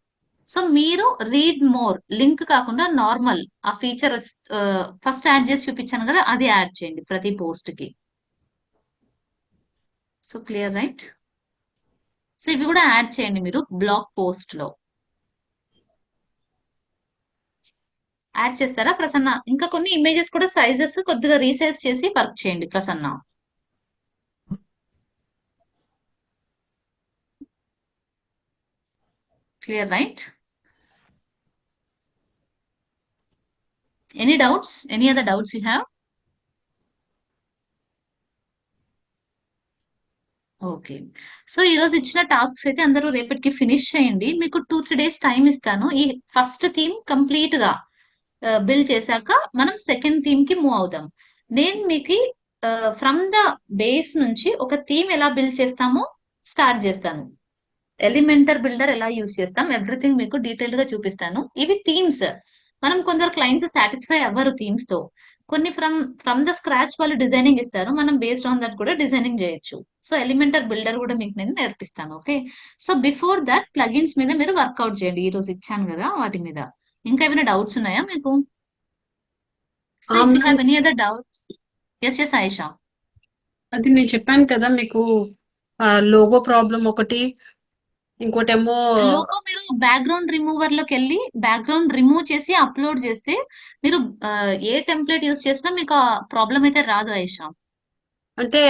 సో మీరు రీడ్ మోర్ లింక్ కాకుండా నార్మల్ ఆ ఫీచర్ ఫస్ట్ యాడ్ చేసి చూపించాను కదా, అది యాడ్ చేయండి ప్రతి పోస్ట్ కి. So clear right. సో ఇవి కూడా యాడ్ చేయండి మీరు బ్లాగ్ పోస్ట్ లో. యాడ్ చేస్తారా ప్రసన్న? ఇంకా కొన్ని ఇమేజెస్ కూడా సైజెస్ కొద్దిగా రీసైజ్ చేసి వర్క్ చేయండి Prasanna. Clear right. Any doubts? Any other doubts you have? Okay. So ఈ రోజు ఇచ్చిన టాస్క్స్ అయితే అందరూ రేపటికి ఫినిష్ చేయండి. మీకు 2-3 డేస్ టైం ఇస్తాను. ఈ ఫస్ట్ థీమ్ కంప్లీట్ గా బిల్డ్ చేశాక మనం సెకండ్ థీమ్ కి మూవ్ అవుదాం. నేను మీకు ఫ్రమ్ ద బేస్ నుంచి ఒక థీమ్ ఎలా బిల్డ్ చేస్తామో స్టార్ట్ చేస్తాను. ఎలిమెంటర్ బిల్డర్ ఎలా యూజ్ చేస్తాం ఎవ్రీథింగ్ మీకు డీటెయిల్డ్ గా చూపిస్తాను. ఇవి థీమ్స్. మనం కొందరు క్లయింట్స్ సాటిస్ఫై అవ్వరు థీమ్స్ తో. కొన్ని ఫ్రమ్ ద స్క్రాచ్ వాళ్ళు డిజైనింగ్ ఇస్తారు. మనం బేస్డ్ ఆన్ దట్ కూడా డిజైనింగ్ చేయొచ్చు. సో ఎలిమెంటర్ బిల్డర్ కూడా మీకు నేను నేర్పిస్తాను. Okay. So before that plugins మీద మీరు వర్కౌట్ చేయండి. ఈ రోజు ఇచ్చాను కదా వాటి మీద. ఇంకా ఏమైనా డౌట్స్ ఉన్నాయా మీకు? So if you have any other doubts. Yes Ayesha. అది నేను చెప్పాను కదా మీకు లోగో ప్రాబ్లం ఒకటి, ఇంకోటేమో లోగో మీరు బ్యాక్గ్రౌండ్ రిమూవర్ లోకి వెళ్ళి బ్యాక్గ్రౌండ్ రిమూవ్ చేసి అప్లోడ్ చేస్తే మీరు ఏ టెంప్లెట్ యూస్ చేసినా మీకు ఆ ప్రాబ్లం అయితే రాదు ఐషా. అంటే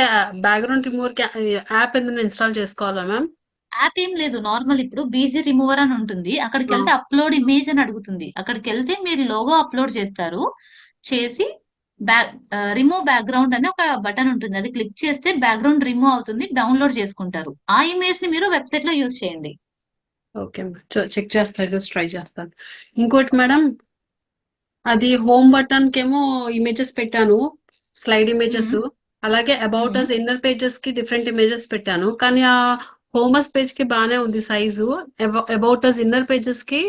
బ్యాక్గ్రౌండ్ రిమూవర్ యాప్ ఏదైనా ఇన్స్టాల్ చేసుకోవాలా మ్యామ్? యాప్ ఏం లేదు, నార్మల్ ఇప్పుడు బీజీ రిమూవర్ అని ఉంటుంది, అక్కడికి వెళ్తే అప్లోడ్ ఇమేజ్ అని అడుగుతుంది, అక్కడికి వెళ్తే మీరు లోగో అప్లోడ్ చేస్తారు, చేసి రిమూవ్ బ్యాక్గ్రౌండ్ అని ఒక బటన్ ఉంటుంది, అది క్లిక్ చేస్తే బ్యాక్గ్రౌండ్ రిమూవ్ అవుతుంది, డౌన్లోడ్ చేసుకుంటారు, ఆ ఇమేజ్ ని మీరు వెబ్సైట్ లో యూజ్ చేయండి. ఓకే మ్యామ్, చెక్ చేస్తాను, ట్రై చేస్తాను. ఇంకోటి మేడం, అది హోమ్ బటన్ కేమో ఇమేజెస్ పెట్టాను, స్లైడ్ ఇమేజెస్, అలాగే అబౌట్ అస్ ఇన్నర్ పేజెస్ కి డిఫరెంట్ ఇమేజెస్ పెట్టాను, కానీ ఆ హోమస్ పేజ్ కి బాగానే ఉంది size. About us inner pages కి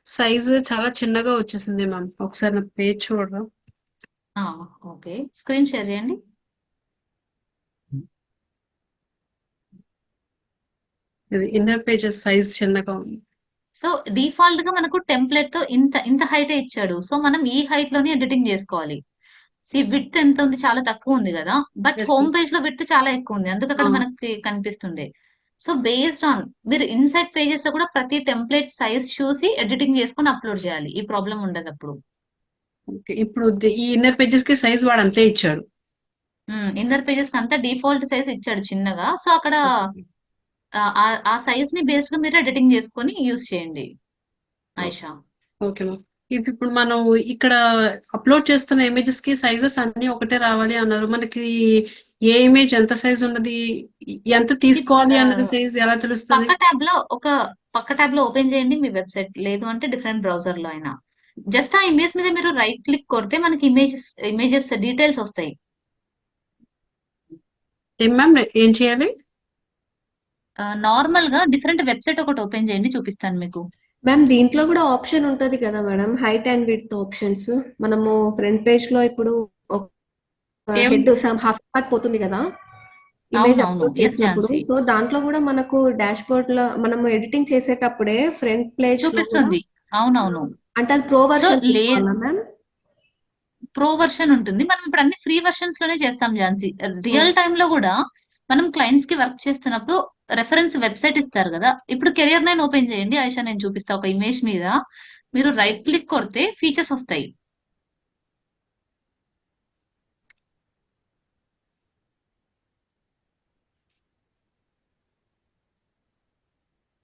సైజు చాలా చిన్నగా వచ్చేసింది మ్యామ్. ఒకసారి నా పేజ్ చూడరా? ఓకే, స్క్రీన్ షేర్ చేయండి. ఇది ఇన్నర్ పేజెస్ సైజ్ చిన్నగా ఉంది. సో డిఫాల్ట్ గా మనకు టెంప్లెట్ తో ఇంత ఇంత హైట్ ఇచ్చాడు, సో మనం ఈ హైట్ లోనే ఎడిటింగ్ చేసుకోవాలి. విడ్త్ ఎంత ఉంది, చాలా తక్కువ ఉంది కదా, but Yes, home ma'am. Page లో విడ్త్ చాలా ఎక్కువ ఉంది, అందుకు అక్కడ మనకి కనిపిస్తుండే. సో బేస్డ్ ఆన్ మీరు ఇన్సైడ్ పేజెస్ లో కూడా ప్రతి టెంప్లెట్ సైజ్ చూసి ఎడిటింగ్ చేసుకొని అప్లోడ్ చేయాలి, ఈ ప్రాబ్లం ఉండదు అప్పుడు. ఓకే, ఇప్పుడు ఈ ఇన్నర్ పేజెస్ కి సైజ్ వాడు అంతే ఇచ్చాడు. ఇన్నర్ పేజెస్ కి అంతా డిఫాల్ట్ సైజ్ ఇచ్చాడు చిన్నగా, సో అక్కడ ఆ సైజ్ ని బేస్డ్ గా మీరు ఎడిటింగ్ చేసుకొని యూస్ చేయండి ఐషా. Okay ma'am. ఇప్పుడు మనం ఇక్కడ అప్లోడ్ చేస్తున్న ఇమేజెస్ కి సైజెస్ అన్ని ఒకటే రావాలి అన్నారు. మనకి ఏ ఇమేజ్ ఎంత సైజ్ ఉన్నది, ఎంత తీసుకోవాలి అన్నది సైజ్ ఎలా తెలుస్తుంది? పక్క ట్యాబ్ లో ఓపెన్ చేయండి మీ వెబ్సైట్, లేదు అంటే డిఫరెంట్ బ్రౌజర్ లో అయినా, జస్ట్ ఆ ఇమేజ్ మీద మీరు రైట్ క్లిక్ కొడితే మనకి ఇమేజెస్ డీటెయిల్స్ వస్తాయి. ఏం మ్యామ్, ఏం చేయాలి? నార్మల్ గా డిఫరెంట్ వెబ్సైట్ ఒకటి ఓపెన్ చేయండి, చూపిస్తాను మీకు. మ్యామ్ దీంట్లో కూడా ఆప్షన్ ఉంటుంది కదా madam, height and width options. మనము ఫ్రంట్ పేజ్ లో ఇప్పుడు హెడ్ హాఫ్ పార్ట్ పోతుంది కదా ఇమేజ్ అవునవును, అప్లోడ్ ఎస్ చేసినప్పుడు, ఝాన్సీ, సో దాంట్లో కూడా మనకు డాష్ బోర్డ్ లో మనము ఎడిటింగ్ చేసేటప్పుడే ఫ్రంట్ పేజ్ లో కూడా చూపిస్తుంది. అవునవును, అంటే అది ప్రో సో వర్షన్ తీసుకోవాలా మ్యామ్? ప్రో వర్షన్ ఉంటుంది, మనం ఇప్పుడు అన్ని ఫ్రీ వర్షన్స్ లోనే చేస్తాం ఝాన్సీ. రియల్ టైమ్ లో కూడా మనం క్లయింట్స్ కి వర్క్ చేస్తున్నప్పుడు రెఫరెన్స్ వెబ్సైట్ ఇస్తారు కదా, ఇప్పుడు కెరియర్ 9 ఓపెన్ చేయండి ఐషా, నేను చూపిస్తా. ఒక ఇమేజ్ మీద మీరు రైట్ క్లిక్ కొడితే ఫీచర్స్ వస్తాయి.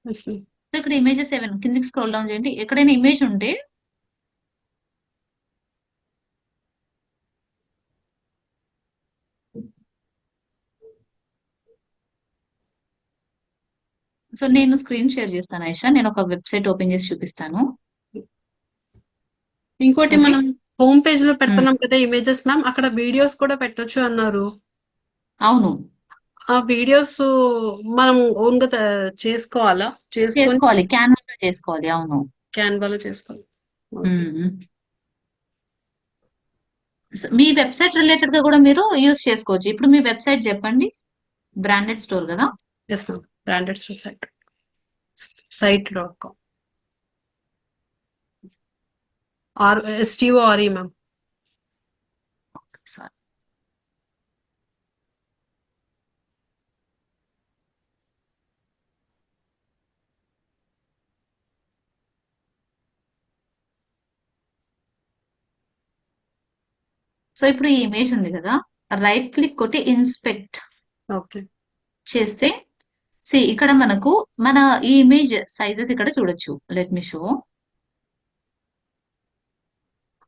Yes, ma'am. సో ఇక్కడ ఇమేజెస్ 7 కిందికి స్క్రోల్ డౌన్ చేయండి, ఎక్కడైనా ఇమేజ్ ఉంటే సో నేను స్క్రీన్ షేర్ చేస్తాను ఐషా, నేను ఒక వెబ్సైట్ ఓపెన్ చేసి చూపిస్తాను. ఇంకోటి Okay. మనం హోమ్ పేజ్ లో పెడుతున్నాం కదా ఇమేజెస్ మ్యామ్, అక్కడ వీడియోస్ కూడా పెట్టొచ్చు అన్నారు. అవును, ఆ వీడియోస్ మనం ఓన్ గా చేసుకోవాలా? చేసుకొని చేసుకోవాలి, క్యాన్వాలో చేసుకోవాలి. అవును. క్యాన్వాలో చేసుకోవాలి. మ్మ్. మీ వెబ్సైట్ రిలేటెడ్ గా కూడా మీరు యూస్ చేసుకోవచ్చు. ఇప్పుడు మీ వెబ్సైట్ చెప్పండి, బ్రాండెడ్ స్టోర్ కదా. Yes ma'am, branded site.com STORE ma'am. Sorry, so ఇప్పుడు ఈ ఇమేజ్ ఉంది కదా, రైట్ క్లిక్ కొట్టి ఇన్స్పెక్ట్ ఓకే, చేస్తే ఇక్కడ మనకు ఈ ఇమేజ్ సైజెస్ ఇక్కడ చూడొచ్చు. Let me show.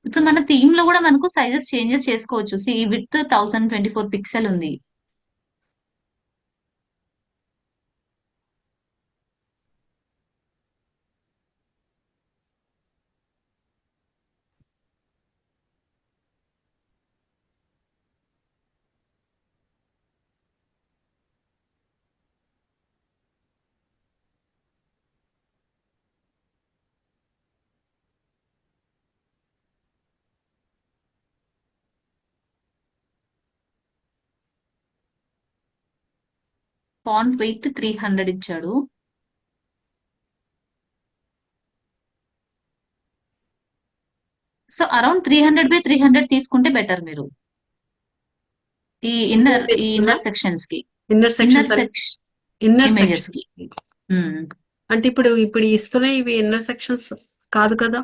ఇప్పుడు మన థీమ్ లో కూడా మనకు సైజెస్ చేంజెస్ చేసుకోవచ్చు. ఈ విత్ 1024 పిక్సెల్ ఉంది. ఫాంట్ వెయిట్ 300 ఇచ్చాడు. సో అరౌండ్ 300 by 300 తీసుకుంటే బెటర్ మీరు ఈ ఇన్నర్ సెక్షన్స్ కి. Inner inner section inner images sections కి అంటే ఇప్పుడు ఇస్తున్నాయి ఇవి ఇన్నర్ సెక్షన్స్ కాదు కదా.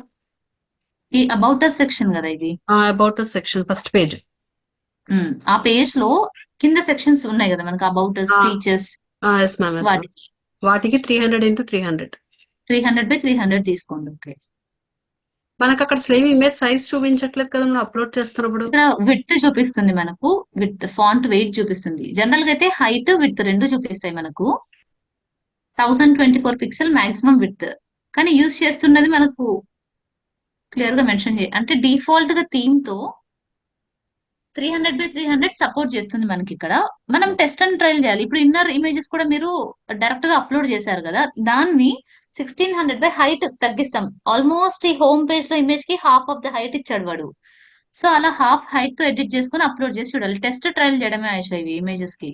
ఈ అబౌట్ అస్ సెక్షన్ కదా ఇది. About section first page. ఆ పేజ్ లో కింద సెక్షన్స్ ఉన్నాయి కదా మనకు, about us, features, yes ma'am వాటికి వాటికి 300 into 300. 300 తీసుకోండి. ఓకే. మనకు అక్కడ స్లేవ్ ఇమేజ్ సైజ్ చూపించట్లేదు కదా మనం అప్లోడ్ చేస్తున్నప్పుడు. ఇక్కడ విడ్త్ చూపిస్తుంది మనకు, విత్ ఫాంట్ వెయిట్ చూపిస్తుంది. జనరల్ గా అయితే హైట్ విడ్త్ రెండు చూపిస్తాయి మనకు. 1024 పిక్సెల్ మాక్సిమం విడ్త్, కానీ యూజ్ చేస్తున్నది మనకు క్లియర్ గా మెన్షన్ అంటే డిఫాల్ట్ గా థీమ్ తో 300 by 300 సపోర్ట్ చేస్తుంది మనకి. ఇక్కడ మనం టెస్ట్ అండ్ ట్రయల్ చేయాలి. ఇప్పుడు ఇన్నర్ ఇమేజెస్ కూడా మీరు డైరెక్ట్ గా అప్లోడ్ చేశారు కదా, దాన్ని 1600 by హైట్ తగ్గిస్తాం. ఆల్మోస్ట్ ఈ హోమ్ పేజ్ లో ఇమేజ్ కి హాఫ్ ఆఫ్ ద హైట్ ఇచ్చాడు వాడు. సో అలా హాఫ్ హైట్ తో ఎడిట్ చేసుకుని అప్లోడ్ చేసి చూడాలి. టెస్ట్ ట్రయల్ చేయడమే ఆయిషా ఇవి ఇమేజెస్ కి.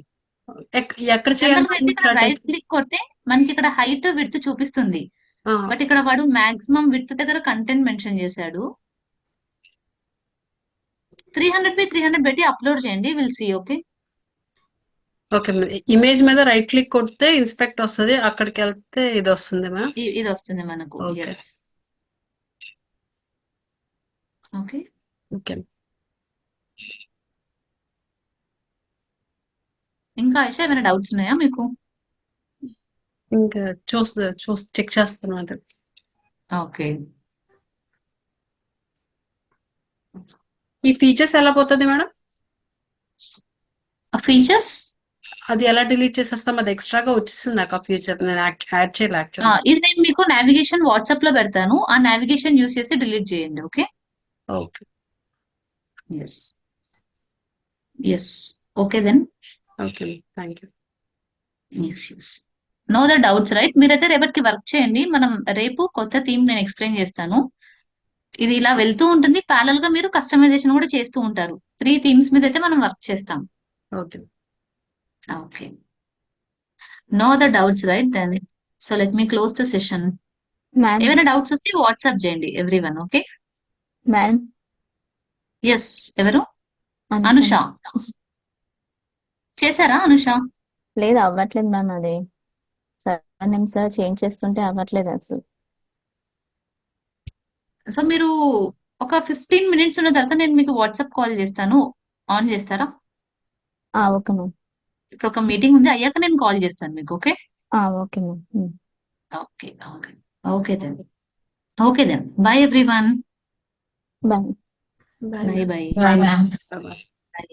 ఎక్కడ జనరల్ గా అయితే ఇక్కడ చేయాలి? రైట్ క్లిక్ కొడితే మనకి ఇక్కడ హైట్ విడ్త్ చూపిస్తుంది. బట్ ఇక్కడ వాడు మాక్సిమం విడ్త్ దగ్గర కంటెంట్ మెన్షన్ చేశాడు. 300 by 300 పెట్టి అప్లోడ్ చేయండి, will see. Okay. Okay, image మీద రైట్ క్లిక్ కొడితే ఇన్స్పెక్ట్ వస్తుంది, అక్కడికి వెళ్తే ఇది వస్తుంది మ్యామ్. ఇది వస్తుంది మనకు. Okay. ఎస్. ఓకే. ఓకే. ఇంకా ఆయిషా ఏమైనా డౌట్స్ ఉన్నాయా మీకు? ఇంకా చెక్ చేస్తున్నాను. ఓకే. ఈ ఫీచర్స్ ఎలా పోతుంది మేడం? ఫీచర్స్ అది ఎలా డిలీట్ చేసేస్తాం? అది ఎక్స్ట్రాగా వచ్చేసింది నాకు ఆ ఫీచర్, నేను యాడ్ చేయాలి యాక్చువల్లీ. ఇది నేను మీకు నావిగేషన్ వాట్సాప్ లో పెడతాను, ఆ నావిగేషన్ యూస్ చేసి డిలీట్ చేయండి. Okay. Okay. Yes. Yes. Okay then. Okay, thank you. Yes. No the doubts right. మీరైతే రేపటికి వర్క్ చేయండి. మనం రేపు కొత్త థీమ్ నేను ఎక్స్ప్లెయిన్ చేస్తాను. ఇది ఇలా వెళ్తూ ఉంటుంది, ప్యారల్ గా మీరు కస్టమైజేషన్ కూడా చేస్తూ ఉంటారు. 3 థీమ్స్ మీద అయితే మనం వర్క్ చేస్తాం. Okay. Okay. No the doubts right then. So let me close the session. Ma'am ఏమైనా డౌట్స్ వస్తే వాట్సాప్ చేయండి ఎవ్రీవన్. ఓకే. Ma'am yes. ఎవరు? అనుష. చేశారా అనుష? లేదు అవ్వట్లేదు మ్యామ్. అది సర్నేమ్ సార్ చేంజ్ చేస్తుంటే అవ్వట్లేదు అసలు. సో మీరు ఒక 15 minutes ఉన్న తర్వాత నేను మీకు వాట్సాప్ కాల్ చేస్తాను, ఆన్ చేస్తారా? Okay ma'am. ఇప్పుడు ఒక మీటింగ్ ఉంది, అయ్యాక నేను కాల్ చేస్తాను మీకు. Okay. Okay ma'am. Okay. Okay. Okay then. Okay then. Bye everyone. Bye. Bye bye bye. Bye ma'am. Bye-bye. By.